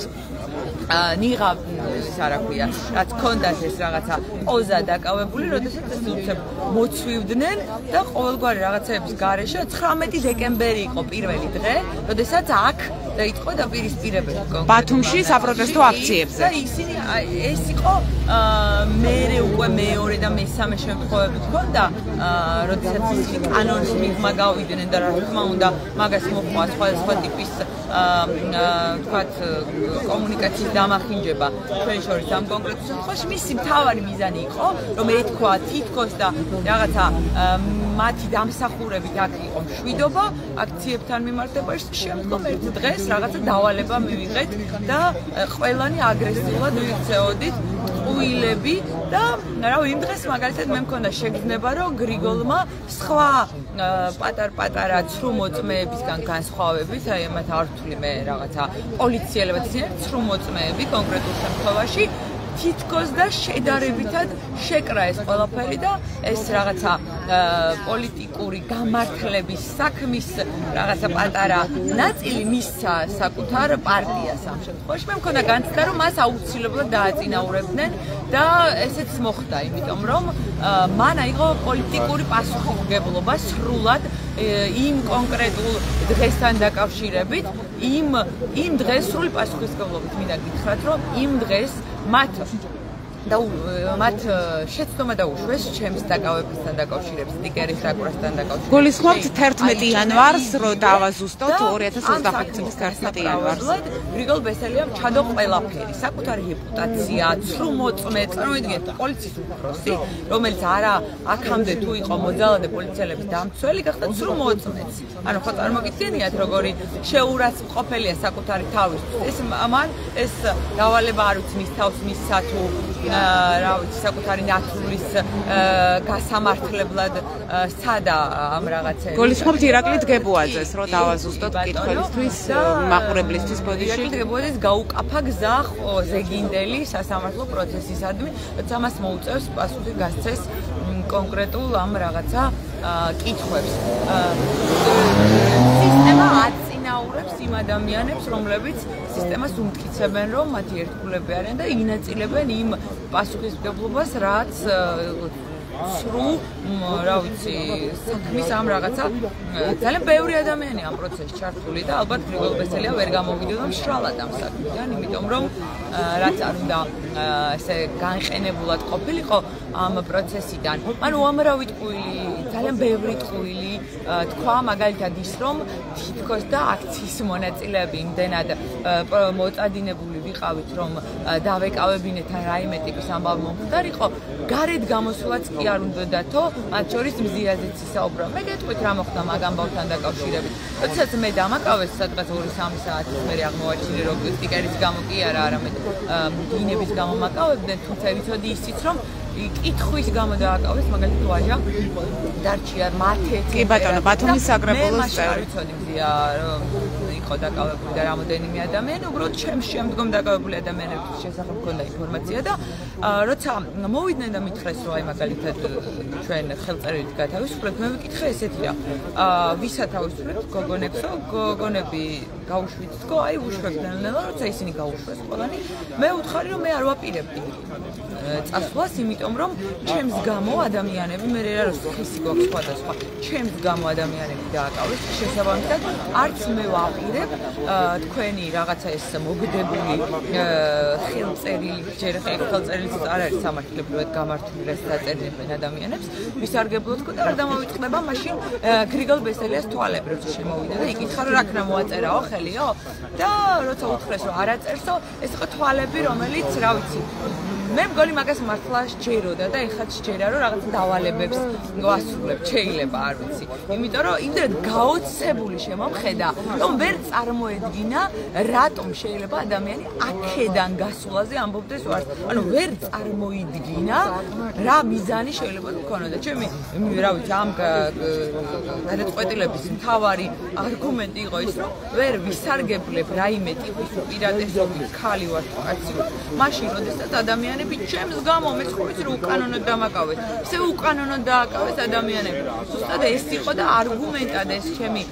ნიღაბ ის არა ქვია რაც კონდას ეს რაღაცა პოზა დაკავებული როდესაც ეს უცებ მოცვივდნენ და ყოველგვარი რაღაცების გარეშე 19 დეკემბერი იყო პირველი დღე როდესაც აქ დაიწყო დაპირისპირებელი კონკრეტულად ბათუმში საპროტესტო აქციებზე და ისინი ეს იყო მერე უკვე მეორე და მესამე შემთხვევები ჰქონდა როდესაც ისინი კანონის მიღმა გავიდნენ და რა თქმა უნდა მაგას მოყვა სხვადასხვა ტიპის თქვათ კომუნიკაციის დამახინჯება ჩვენ შორის ამ კონკრეტულ შემთხვევაში მისი მთავარი მიზანი იყო რომ ეთქვა თითქოს და რაღაცა მათი დამსახურებით აქ იყო მშვიდობა აქციებთან მიმართებაში შემდგომ ერთ დღეს რაღაცა დავალება მივიღეთ და ყველანი აგრესიულად ვიქცეოდით ყუილები და რავი იმ დღეს მაგალითად მე მქონდა შეგრძნება რომ გრიგოლმა სხვა პატარ-პატარა ცრუ მოწმეებისგან განსხვავებით აი მათ არ ვთვლი მე რაღაცა პოლიციელებად ისინი ცრუ მოწმეები კონკრეტულ შემთხვევაში თითქოს და შედარებითად შეკრა ეს ყველაფერი და ეს რაღაცა პოლიტიკური გამართლების საქმის რაღაცა პატარა ნაწილი მისცა საკუთარ პარტიას ამ შემთხვევაში მე მქონდა განცდა რომ მას აუცილებლად დააწინაურებდნენ და ესეც მოხდა იმიტომ რომ მან აიღო პოლიტიკური პასუხისმგებლობა სრულად იმ კონკრეტულ დღესთან დაკავშირებით იმ დღეს სრული პასუხისმგებლობით მინდა გითხრათ რომ იმ დღეს მათ შეცდომა დაუშვეს ჩემს დაკავებასთან დაკავშირებით სტიკერის დაკვრასთან დაკავშირებით. გულისხმობთ 11 იანვარს რო დავაზუსტოთ 2025 წლის 11 იანვარს. გრიგოლ ბესელიამ ჩადო ყველაფერი, საკუთარი რეპუტაცია, ცრუ მოწმე, წარმოიდგინეთ პოლიციის უფროსი, რომელიც არა აქამდე თუ იყო მოძალადე პოლიციელების დამცველი, გახდა ცრუ მოწმეც. ანუ ხო წარმოგიდგენიათ როგორი შეურაცხმყოფელია საკუთარი თავის. ეს დავალება არ ვიცი მის თავს მისცა თუ რა ვიცი საკუთარი ნათურლის გასამართლებლად სადა ამ რაღაცებს. გულისხმობთ ირაკლი დგებუაძეს, რომ დავაზუსტოთ კითხვებისთვის, მაყურებლისთვის ბოდიში. ირაკლი დგებუაძეს გაუკაფა გზა ზეგინდელი სასამართლო პროცესისადმი, რაც ამას მოუწევს პასუხი გასცეს კონკრეტულ ამ რაღაცა კითხვებს. სისტემა აწინაურებს იმ ადამიანებს, რომლებიც სისტემას უმტკიცებენ, რომ მათი ერთგულები არიან და ინაწილებენ იმ პასუხისმგებლობას, რაც სრულ, რა ვიცი, საქმის ამ რაღაცა ძალიან ბევრი ადამიანი ამ პროცესში ჩართული და ალბათ გრიგოლ ბესელია ვერ გამოვიდოდა მშრალად ამ საქმიდან, იმიტომ რომ რაც არ უნდა ესე განყენებულად ყოფილიყო ამ პროცესიდან. ანუ უამრავი ტყუილი, ძალიან ბევრი ტყუილი თქვა მაგალითად ის, რომ თითქოს და აქციის მონაწილეები იმდენად მოწადინებული ვიყავით, რომ დავეკავებინეთ რაიმე ტიპის ამბავი მომხდარიყო, გარეთ გამოსვლაც კი არ უნდათო, მათ შორის მზიაზეც ისაუბრა. მე გეტყვით რა მოხდა მაგ ამბავთან დაკავშირებით. როდესაც მე დამაკავეს სადღაც 2-3 საათის მერე აღმოაჩინე, რომ სტიკერის გამო კი არა, არამედ დინების გამო მაკავებდნენ, თუმცა ვიცოდი ისიც, რომ კითხვის გამო დააკავეს, მაგალითად ვაჟა დარჩია მათე. კი ბატონო, ბათუმის საკრებულოს წევრი. ვიცოდი მზია იყო დაკავებული და რამოდენიმე ადამიანი, უბრალოდ ჩემს შემდგომ დაკავებული ადამიანების შესახებ მქონდა ინფორმაცია და როცა მოვიდნენ და მითხრეს, რომ აი მაგალითად ჩვენ ხელწერით გათავისუფლებთ, მე ვიკითხე ესეთი რა. ვისაც თავისუფლებთ გოგონებსო, გოგონები გაუშვიდთო, აი უშვებდნენ და როცა ისინი გაუშვეს ყველანი, მე ვუთხარი რომ მე არ ვაპირებდი წასვლას, იმიტომ რომ ჩემს გამო ადამიანები მე რა ხისი გვაქვს სხვადასხვა, ჩემს გამო ადამიანები დააკავეს შესაბამისად, არც მე ვაპირებ თქვენი რაღაცა ეს მოგდებული ხელწერილი, ჯერ ხელწერილიც არ არის სამართლებრივად გამართული, რაც დაწერდნენ ადამიანებს, ვისარგებლოდ თქო და არ დამოვიწყდება მაშინ გრიგოლ ბესელიას თვალები, როცა შემოვიდა და იკითხა რომ რა ქნა მოაწერაო ხელიო და როცა უთხრეს რომ არ აწერსო, ეს იყო თვალები, რომელიც რა ვიცი მე მგონი მაგას მართლა შეეროდა და ეხლა შეერა რომ რაღაც დავალებებს გვასრულებ, შეიძლება არ ვიცი. იმიტომ რომ იმდენად გაოცებული შემომხედა, რომ ვერ წარმოედგინა რატომ შეიძლება ადამიანი აქედან გასვლაზე ამბობდეს ვარს. ანუ ვერ წარმოიდგინა რა მიზანი შეიძლება გქონოდა. ჩემი რა ვიცი ამ გადაწყვეტილების მთავარი არგუმენტი იყო ის, რომ ვერ ვისარგებლებ რაიმე ტიპის უპირატესობის ქალი ვარ თუ კაცი ვარ. მაშინ როდესაც ადამიანი ადამიანები ჩემს გამო მე ხო ვიცი რომ უკანონოდ დამაკავეთ. ისე უკანონოდ დააკავეს ადამიანები. ზუსტად ეს იყო და არგუმენტად ეს ჩემი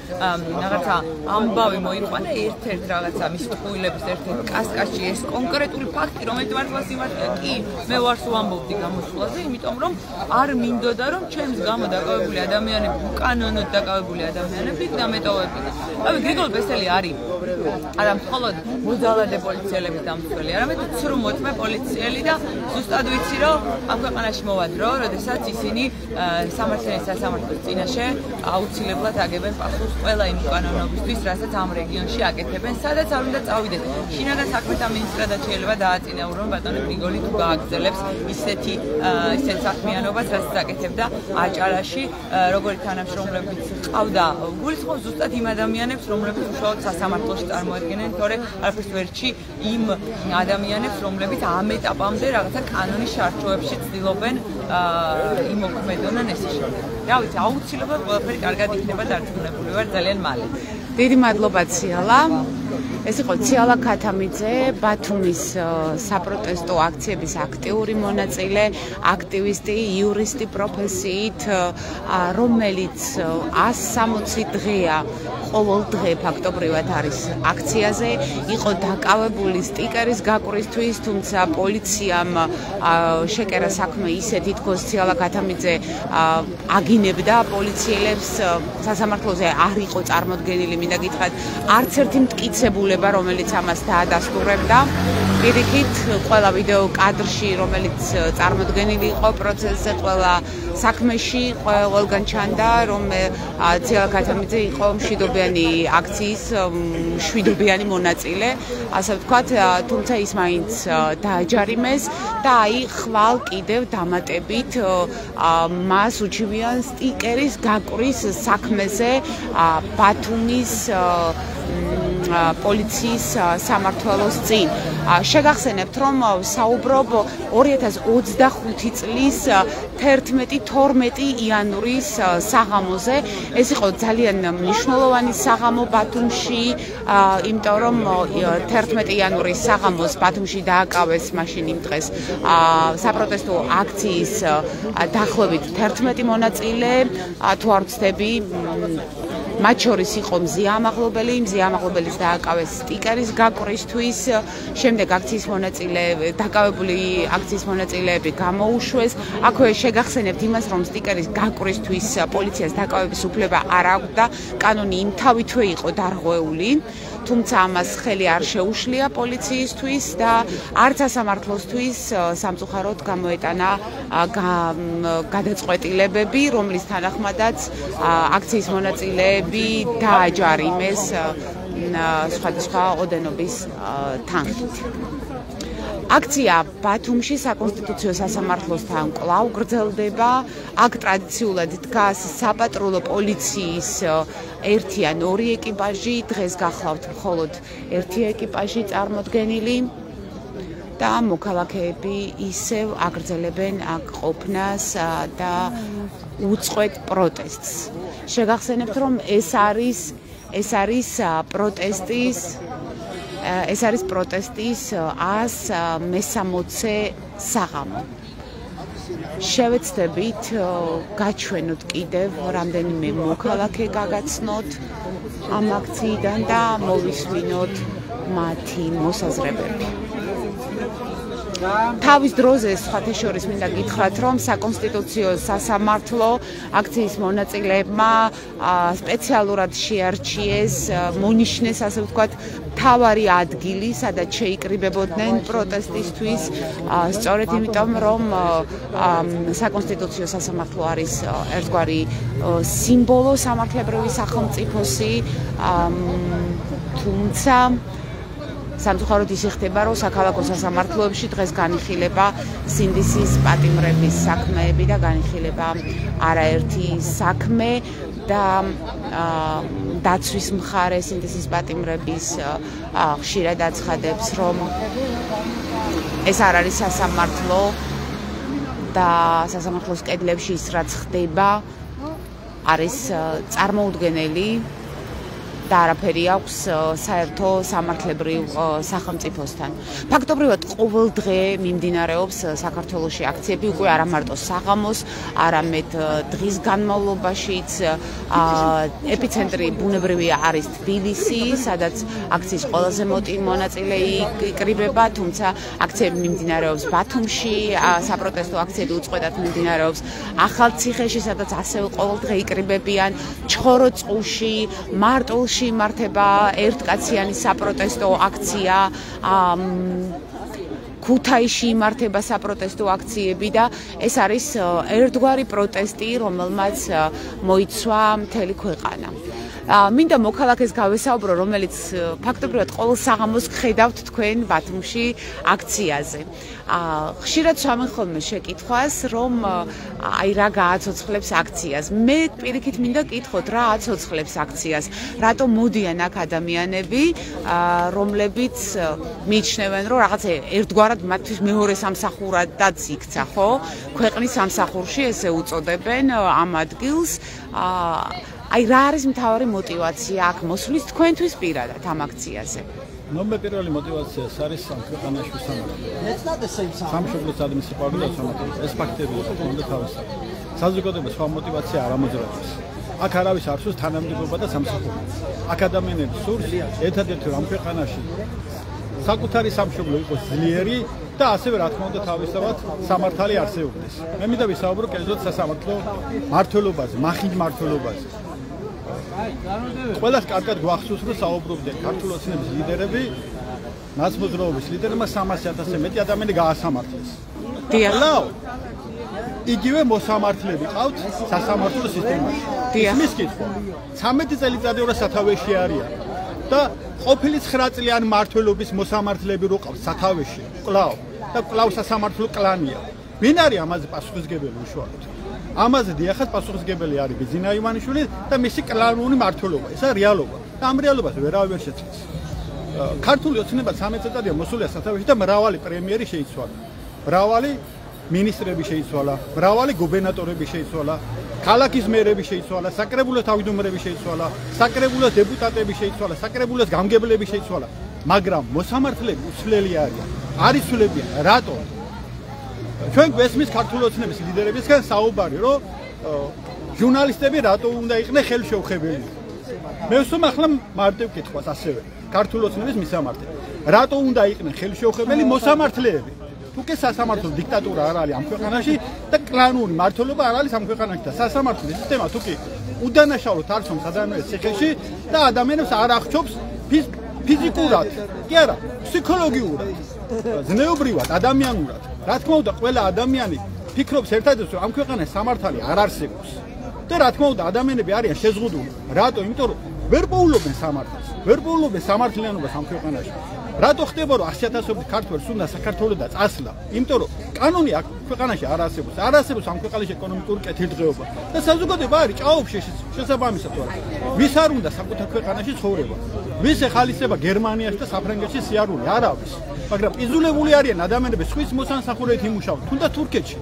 რაღაცა ამბავი მოიყვანა ერთ-ერთ რაღაცა მის ტყუილების ერთ-ერთ კასკაში ეს კონკრეტული ფაქტი რომელიც მართლა სიმართლეა კი მე ვარს ვამბობდი გამოსვლაზე იმიტომ რომ არ მინდოდა რომ ჩემს გამო დაკავებული ადამიანები უკანონოდ დაკავებული ადამიანები დამეტოვებინა. აი გრიგოლ ბესელი არის არა მხოლოდ მოძალადე პოლიციელების დამცველი, არამედ ცრუმოწმე პოლიციელი და ზუსტად ვიცი რომ ამ ქვეყანაში მოვა დრო, როდესაც ისინი სამართლის სასამართლოს წინაშე აუცილებლად აგებენ პასუხს ყველა იმ უკანონობისთვის, რასაც ამ რეგიონში აკეთებენ, სადაც არ უნდა წავიდნენ. შინაგან საქმეთა მინისტრადაც შეიძლება დააწინაურონ ბატონო გრიგოლი თუ გააგრძელებს ისეთ საქმიანობას, რასაც აკეთებდა აჭარაში, როგორი თანამშრომლებიც ყავდა. გულისხმობს ზუსტად იმ ადამიანებს, რომლებიც უშუალოდ სასამართლოში წარმოადგენენ, თორე არაფერს ვერჩი იმ ადამიანებს, რომლებიც ამ ეტაპამდე რაღაცა კანონის შარჩოებში ცდილობენ იმოქმედონ ეს შემდეგ. რა ვიცი, აუცილებლად ყველაფერი კარგად იქნება დარწმუნებული ვარ ძალიან მალე. დიდი მადლობა ციალა. ეს იყო ციალა ქათამიძე, ბათუმის საპროტესტო აქციების აქტიური მონაწილე, აქტივისტი, იურისტი პროფესიით, რომელიც 160 დღეა ყოველ დღე ფაქტობრივად არის აქციაზე, იყო დაკავებული სტიკერის გაყვრისთვის, თუმცა პოლიციამ შეკერა საქმე ისეთი თქოს ციალა ქათამიძე აგინებდა პოლიციელებს სასამართლოზე არ იყო წარმოდგენილი მინდა გითხრათ არც ერთი მტკიცებულება რომელიც ამას დაადასტურებდა პირიქით ყველა ვიდეო კადრში რომელიც წარმოდგენილი იყო პროცესზე ყველა საქმეში ყველგან ჩანდა რომ ციალა ქათამიძე იყო მშვიდობიანი აქციის მშვიდობიანი მონაწილე ასე ვთქვათ თუმცა ის მაინც დააჯარიმეს და აი ხვალ კიდევ დამატებით მას უჩივიან სტიკერის გაყრის საქმეზე ბათუმის პოლიციის სამმართველოს წინ. შეგახსენებთ, რომ საუბრობ 2025 წლის 11-12 იანვრის საღამოზე. ეს იყო ძალიან მნიშვნელოვანი საღამო ბათუმში, იმიტომ რომ 11 იანვრის საღამოს ბათუმში დააკავეს მაშინ იმ დღეს საპროტესტო აქციის დაახლოებით 11 მონაწილე, თუ არ ვცდები, მათ შორის იყო მზია ამაღლობელის დააკავეს სტიკერის გაყვრისთვის, შემდეგ აქციის დაკავებული აქციის მონაწილეები გამოუშვეს. აქვე შეგახსენებთ იმას, რომ სტიკერის გაყვრისთვის პოლიციას დაკავების უფლება არ აქვს, კანონი იმთავითვე იყო დარღვეული, თუმცა ამას ხელი არ შეუშლია პოლიციისთვის და არც სასამართლოსთვის სამწუხაროდ გამოეტანა გადაწყვეტილებები, რომლის თანახმადაც აქციის მონაწილეები დააჯარიმეს სხვადასხვა ოდენობის თანხით. აქცია ბათუმში საკონსტიტუციო სასამართლოსთან კვლავ გრძელდება. აქ ტრადიციულად დგას საპატრულო პოლიციის ერთი ან ორი ეკიპაჟი, დღეს გახლავთ მხოლოდ ერთი ეკიპაჟი წარმოდგენილი და მოქალაქეები ისევ აგრძელებენ აქ ყოფნას და უწყვეტ პროტესტს. შეგახსენებთ, რომ ეს არის პროტესტის 160-ე საღამო. შევეცდებით გაჩვენოთ კიდევ რამდენიმე მოქალაქე გაგაცნოთ ამ აქციიდან და მოვისმინოთ მათი მოსაზრებები. თავის დროზე სხვათა შორის მინდა გითხრათ, რომ საკონსტიტუციო სასამართლო აქციის მონაწილეებმა სპეციალურად შეარჩიეს, მონიშნეს, ასე ვთქვათ, მთავარი ადგილი, სადაც შეიკრიბებოდნენ პროტესტისთვის, სწორედ იმიტომ, რომ საკონსტიტუციო სასამართლო არის ერთგვარი სიმბოლო სამართლებრივი სახელმწიფოსი, თუმცა სამწუხაროდ ის ხდება, რომ საქალაქო სასამართლოებში დღეს განიხილება სინდისის პატიმრების საქმეები და განიხილება არაერთი საქმე და დაცვის მხარე სინდისის პატიმრების ხშირად აცხადებს, რომ ეს არ არის სასამართლო და სასამართლოს კედლებში ის რაც ხდება არის წარმოუდგენელი და არაფერი აქვს საერთო სამართლებრივ სახელმწიფოსთან. ფაქტობრივად ყოველ დღე მიმდინარეობს საქართველოში აქციები, უკვე არა მარტო საღამოს, არამედ დღის განმავლობაშიც. ეპიცენტრი ბუნებრივია არის თბილისი, სადაც აქციის ყველაზე მოტი მონაწილე იკრიბება, თუმცა აქციები მიმდინარეობს ბათუმში, საპროტესტო აქციები უწყვეტად მიმდინარეობს ახალციხეში, სადაც ასევე ყოველ დღე იკრიბებიან, ჩხოროწყუში, მარტვილში იმართება ერთკაციანი საპროტესტო აქცია, ქუთაისში იმართება საპროტესტო აქციები და ეს არის ერთგვარი პროტესტი, რომელმაც მოიცვა მთელი ქვეყანა. მინდა მოქალაქეს გავესაუბრო, რომელიც ფაქტობრივად ყოველ საღამოს ხედავთ თქვენ ბათუმში აქციაზე. ხშირად სვამენ ხოლმე შეკითხვას, რომ აი რა გააცოცხლებს აქციას. მე პირიქით მინდა გკითხოთ, რა აცოცხლებს აქციას? რატომ მოდიან აქ ადამიანები, რომლებიც მიიჩნევენ, რომ რაღაცა ერთგვარად მათთვის მეორე სამსახურადაც იქცა, ხო? ქვეყნის სამსახურში ესე უწოდებენ ამ ადგილს. აი რა არის მთავარი мотиваცია აქ მოსვლის თქვენთვის პირადად ამ აქციაზე? ნომერ პირველი мотиваცია არის ქვეყანაში სამართალი. სამშობლოს ადმინისტრაციული და სამართალი. ეს ფაქტები უნდა თავისთავად. საზოგადოება სხვა мотиваცია არ ამოძრავებს. აქ არავის არ სურს თანამდებობა და სამსახური. აქ ადამიანები სურს ერთადერთი რომ ქვეყანაში საკუთარი სამშობლო იყოს ძლიერი და ასევე რა თქმა უნდა თავისთავად სამართალი არსებობდეს. მე მინდა ვისაუბრო კერძოდ სასამართლო მართლობაზე, მახინჯ მართლობაზე. ყველას კარგად გვახსოვს, რომ საუბრობდნენ ქართულ ოცნების ლიდერები, ნაცმოძრაობის ლიდერებმა 300,000-ზე მეტი ადამიანი გაასამართლეს. დიახ. იგივე მოსამართლეები ყავთ სასამართლო სისტემაში. ისმის კითხვა. 13 წელიწადი რა სათავეში არიან და ყოფილი 9 წლიანი მმართველობის მოსამართლეები რო ყავს სათავეში. და კлау სასამართლო კლანია. ვინ არის ამაზე პასუხისმგებელი უშუალოდ? ამაზე დიახაც პასუხისმგებელი არის ბიზინა ივანიშვილი და მისი კლანური მმართველობა. ესა რეალობა. და ამ რეალობას ვერავინ შეცვლის. ქართული ოცნება 13 წელიწადია მოსულია სათავეში და მრავალი პრემიერი შეიცვალა. მრავალი მინისტრები შეიცვალა, მრავალი გუბერნატორები შეიცვალა, ქალაქის მერები შეიცვალა, საკრებულოს თავმჯდომარეები შეიცვალა, საკრებულოს დეპუტატები შეიცვალა, საკრებულოს გამგებლები შეიცვალა, მაგრამ მოსამართლეები უცვლელი არიან. არ იცვლებიან, რატო? ჩვენ გვესმის ქართული ოცნების ლიდერებისგან საუბარი, რომ ჟურნალისტები რატო უნდა იყვნენ ხელშეუხებელი. მე ვსვამ ახლა მარტივ კითხვას ასევე, ქართული ოცნების მისამართი. რატო უნდა იყვნენ ხელშეუხებელი მოსამართლეები? თუ კი სასამართლო დიქტატურა არ არის ამ ქვეყანაში და კლანური მართლობა არ არის ამ ქვეყანაში და სასამართლო სისტემა თუ კი უდანაშაულოდ არ ცნობს ადამიანებს ციხეში და ადამიანებს არ აღჩობს ფიზიკურად, კი არა, ფსიქოლოგიურად, ზნეობრივად, ადამიანურად. რა თქმა უნდა, ყველა ადამიანი ფიქრობს ერთადერთი, რომ ამ ქვეყანაში სამართალი არ არსებობს. და რა თქმა უნდა, ადამიანები არიან შეზღუდული. რატო? იმიტომ რომ ვერ პოულობენ სამართალს, ვერ პოულობენ სამართლიანობას ამ ქვეყანაში. რატო ხდება რომ 100,000 ქართველს უნდა საქართველოსა წასვლა? იმიტომ რომ კანონი აქ ქვეყანაში არ არსებობს. არ არსებობს ამ ქვეყანაში ეკონომიკური კეთილდღეობა. და საზოგადოება არის ჭაობს შესაბამისად თორე. ვის არ უნდა საკუთარ ქვეყანაში ცხოვრება? ვის ეხალისება გერმანიაში და საფრანგეთში სიარული? არავის. მაგრამ იზოლებული არიან ადამიანები სხვის მოსამსახურედ იმუშავენ. თუნდაც თურქეთში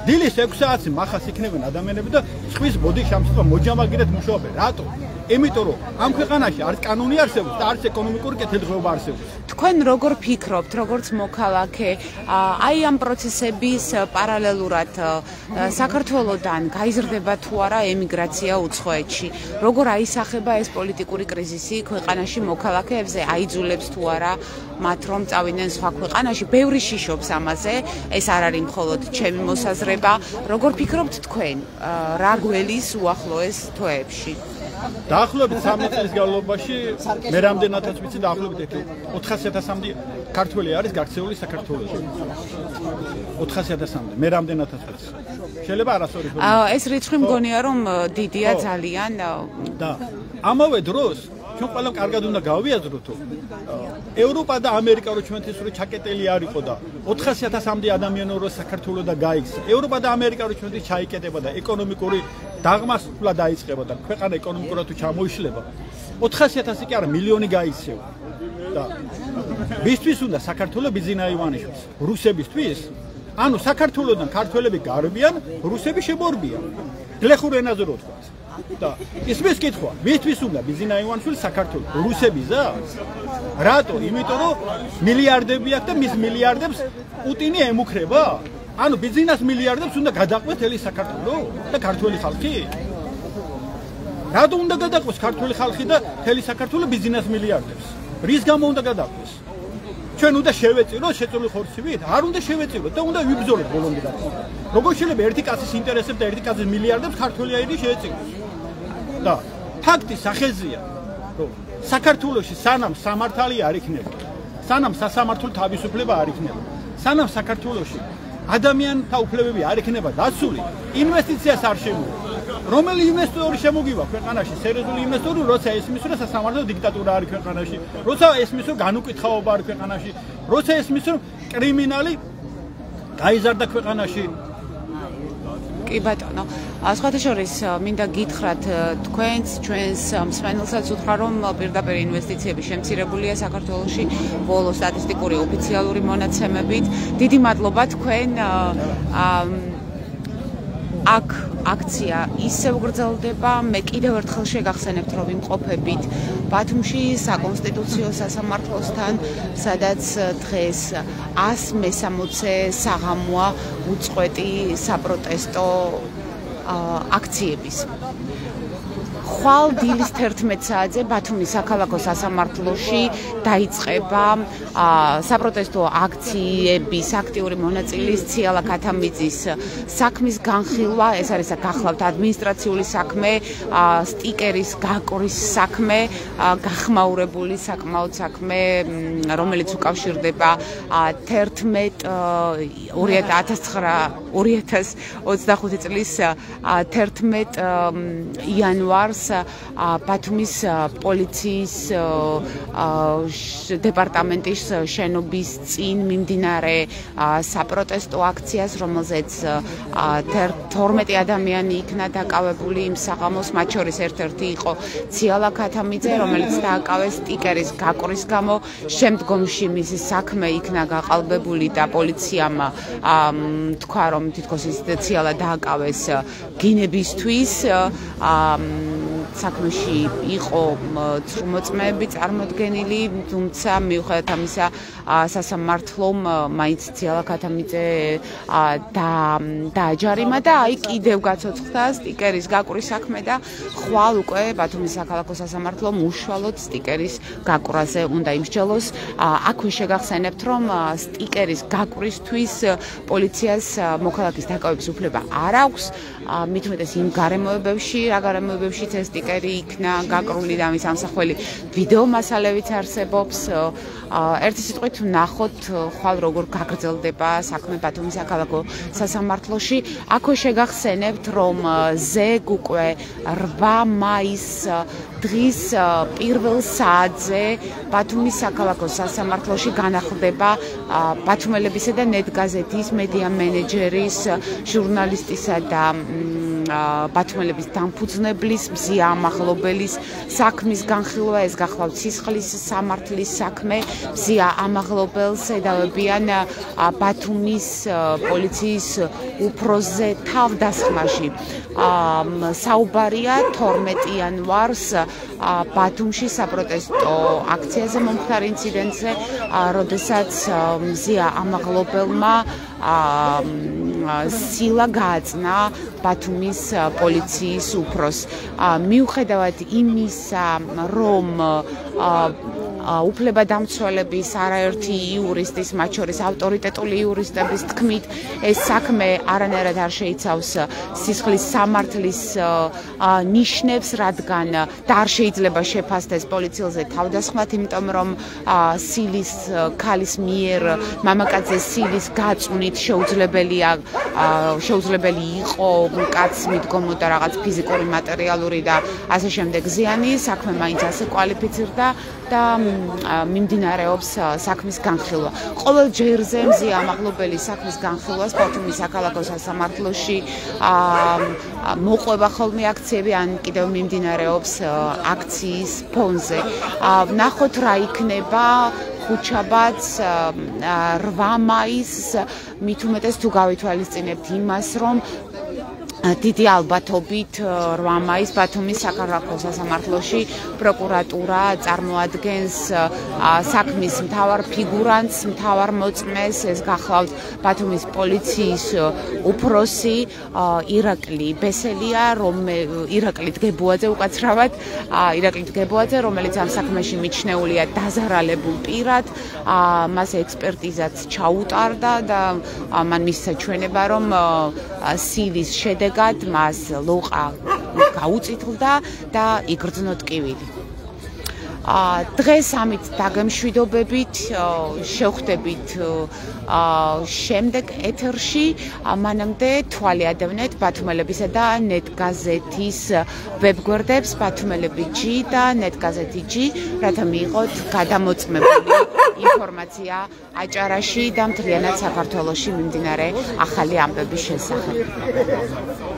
დილის 6 საათზე მახას იქნებიან ადამიანები და სხვის ბოდიშ ამსწრაფ მოჯამაგირეთ მუშაობენ. რატო? იმიტომ რომ ამ ქვეყანაში არც კანონი არსებობს და არც ეკონომიკური კეთილდღეობა არსებობს. თქვენ როგორ ფიქრობთ, როგორც მოქალაქე, აი ამ პროცესების პარალელურად საქართველოსთან გაიზრდება თუ არა ემიგრაცია უცხოეთში? როგორ აისახება ეს პოლიტიკური კრიზისი ქვეყანაში მოქალაქეებზე? აიძულებს თუ არა მათ რომ წავიდნენ სხვა ქვეყანაში? ბევრი შიშობს ამაზე, ეს არ არის მხოლოდ ჩემი მოსაზრება. როგორ ფიქრობთ თქვენ, რა გველის უახლოეს თვეებში? დაახლოებით 3 წლის განმავლობაში მე რამდენადაც ვიცი დაახლოებით 400,000-მდე ქართველი არის გაქცეული საქართველოში. 400,000-მდე მე რამდენადაც ვიცი. შეიძლება არასწორი ვთქვა. ეს რიცხვი მგონია რომ დიდია ძალიან. და ამავე დროს ჩვენ ყველამ კარგად უნდა გავიაზროთ, რომ ევროპა და ამერიკა რო ჩვენთვის რო ჩაკეტელი არ იყო და 400,000-მდე ადამიანი რო საქართველოსა გაიქცა. ევროპა და ამერიკა რო ჩვენთვის ჩაიკეტება და ეკონომიკური დაღმასვლა დაიწყება და ქვეყანა ეკონომიკურად თუ ჩამოიშლება, 400,000 კი არა, მილიონი გაიქცევა. და ვისთვის უნდა საქართველოს ბიზინა ივანიშვილს? რუსებისთვის? ანუ საქართველოსთან ქართველები გარბიან, რუსები შემორბიან. გლეხურ ენაზე რო თქვა. და ისმის კითხვა, მისთვის უნდა ბიზინა ივანიშვილი საქართველოს რუსებიზა? რატო? იმიტომ რომ მილიარდები აქვს და მის მილიარდებს პუტინი ემუქრება? ანუ ბიზნეს მილიარდებს უნდა გადაყვეს მთელი საქართველო და ქართველი ხალხი? რატო უნდა გადაყვეს ქართველი ხალხი და მთელი საქართველო ბიზნეს მილიარდებს? რის გამო უნდა გადაყვეს? ჩვენ უნდა შევეწიროთ შეწული ხორცივით? არ უნდა შევეწიროთ და უნდა ვიბრძოლოთ ბოლომდე გასული. როგორ შეიძლება ერთი კაცის ინტერესებს და ერთი კაცის მილიარდებს ქართველი აირი შეეწიროს? და ფაქტი სახეზია, რომ საქართველოში სანამ სამართალი არ იქნება, სანამ სასამართლო თავისუფლება არ იქნება, სანამ საქართველოში ადამიანთა უფლებები არ იქნება დაცული, ინვესტიციას არ შემოვა. რომელი ინვესტორი შემოგივა ქვეყანაში, სერიოზული ინვესტორი, როცა ესმის, რომ სასამართლო დიქტატურა არის ქვეყანაში, როცა ესმის, რომ განუკითხაობა არის ქვეყანაში, როცა ესმის, რომ კრიმინალი გაიზარდა ქვეყანაში. კი ბატონო, სხვათა შორის მინდა გითხრათ თქვენს, ჩვენს მსმენელსაც უთხრა, რომ პირდაპირ ინვესტიციები შემცირებულია საქართველოში ბოლო სტატისტიკური ოფიციალური მონაცემებით. დიდი მადლობა თქვენ აქ აქცია ისევ გრძელდება. მე კიდევ ერთხელ შეგახსენებთ, რომ ვიმყოფებით ბათუმში საკონსტიტუციო სასამართლოსთან, სადაც დღეს 160 საღამოა უწყვეტი საპროტესტო აქციების. ხვალ დილის 11 საათზე ბათუმის საქალაქო სასამართლოში დაიწყება საპროტესტო აქციების აქტიური მონაწილის ციალა ქათამიძის საქმის განხილვა. ეს არის გახლავთ ადმინისტრაციული საქმე, სტიკერის გაკრის საქმე, გახმაურებული საკმაოდ საქმე, რომელიც უკავშირდება 2025 წლის 11 იანვარს ბათუმის პოლიციის დეპარტამენტის შენობის წინ მიმდინარე საპროტესტო აქციას, რომელზეც 12 ადამიანი იქნა დაკავებული იმ საღამოს, მათ შორის ერთ-ერთი იყო ციალა ქათამიძე, რომელიც დააკავეს სტიკერის გაკრის გამო. შემდგომში მისი საქმე იქნა გაყალბებული და პოლიციამ თქვა, რომ თითქოს ის ციალა დააკავეს გინებისთვის. საქმეში იყო ცრუმოწმეები წარმოდგენილი, თუმცა მიუხედავად ამისა სასამართლომ მაინც ციალა ქათამიძე დააჯარიმა და აი კიდევ გაცოცხლდა სტიკერის გაკრის საქმე და ხვალ უკვე ბათუმის საქალაქო სასამართლომ უშუალოდ სტიკერის გაკრაზე უნდა იმსჯელოს. აქვე შეგახსენებთ, რომ სტიკერის გაკრისთვის პოლიციას მოქალაქის დაკავების უფლება არ აქვს. მით უმეტეს იმ გარემოებებში, რა გარემოებებშიც ეს სტიკერი იქნა გაკრული და ამის ამსახველი ვიდეო მასალებით არსებობს. ერთი სიტყვით ვნახოთ ხვალ როგორ გაგრძელდება საქმე ბათუმის საქალაქო სასამართლოში. აქვე შეგახსენებთ, რომ ზეგ უკვე 8 მაისს დღის პირველ საათზე ბათუმის საქალაქო სასამართლოში განახლდება ბათუმელებისა და ნეტგაზეთის მედია მენეჯერის, ჟურნალისტისა და ბათუმელების დამფუძნებლის, მზია ამაღლობელის საქმის განხილვა. ეს გახლავთ სისხლის სამართლის საქმე. მზია ამაღლობელს ედავებიან ბათუმის პოლიციის უფროსზე თავდასხმაში. საუბარია 12 იანვარს ბათუმში საპროტესტო აქციაზე მომხდარ ინციდენტზე, როდესაც მზია ამაღლობელმა სილა გააწნა ბათუმის პოლიციის უფროსს. მიუხედავად იმისა, რომ უფლებადამცველების არაერთი იურისტის, მათ შორის ავტორიტეტული იურისტების თქმით, ეს საქმე არანაირად არ შეიცავს სისხლის სამართლის ნიშნებს, რადგან და არ შეიძლება შეფასდეს პოლიციელზე თავდასხმად, იმიტომ რომ სილის ქალის მიერ მამაკაცის სილის გაწვნით შეუძლებელი იყო კაცს მიდგომოდა რაღაც ფიზიკური, მატერიალური და ასე შემდეგ ზიანი. საქმე მაინც ასე კვალიფიცირდა და მიმდინარეობს საქმის განხილვა. ყოველ ჯერზე მზია ამაღლობელის საქმის განხილვას ბათუმის საქალაქო სასამართლოში მოყვება ხოლმე აქციები, ან კიდევ მიმდინარეობს აქციის ფონზე. ვნახოთ რა იქნება ხუთშაბათს 8 მაისს, მით უმეტეს თუ გავითვალისწინებთ იმას, რომ დიდი ალბათობით 8 მაისს ბათუმის საქალაქო სასამართლოში პროკურატურა წარმოადგენს საქმის მთავარ ფიგურანტს, მთავარ მოწმეს, ეს გახლავთ ბათუმის პოლიციის უფროსი ირაკლი ბესელია, ირაკლი დგებუაძე უკაცრავად, ირაკლი დგებუაძე, რომელიც ამ საქმეში მიჩნეულია დაზარალებულ პირად, მას ექსპერტიზაც ჩაუტარდა და მან მისცა ჩვენება, რომ სილის შედეგად მას ლოყა გაუწითლდა და იგრძნო ტკივილი. დღეს ამით დაგემშვიდობებით შევხვდებით შემდეგ ეთერში, მანამდე თვალი ადევნეთ ბათუმელებისა და ნეტგაზეთის ვებგვერდებს ბათუმელები.g და ნეტგაზეთი.g, რათა მიიღოთ გადამოწმებული ინფორმაცია აჭარაში და მთლიანად საქართველოში მიმდინარე ახალი ამბების შესახებ.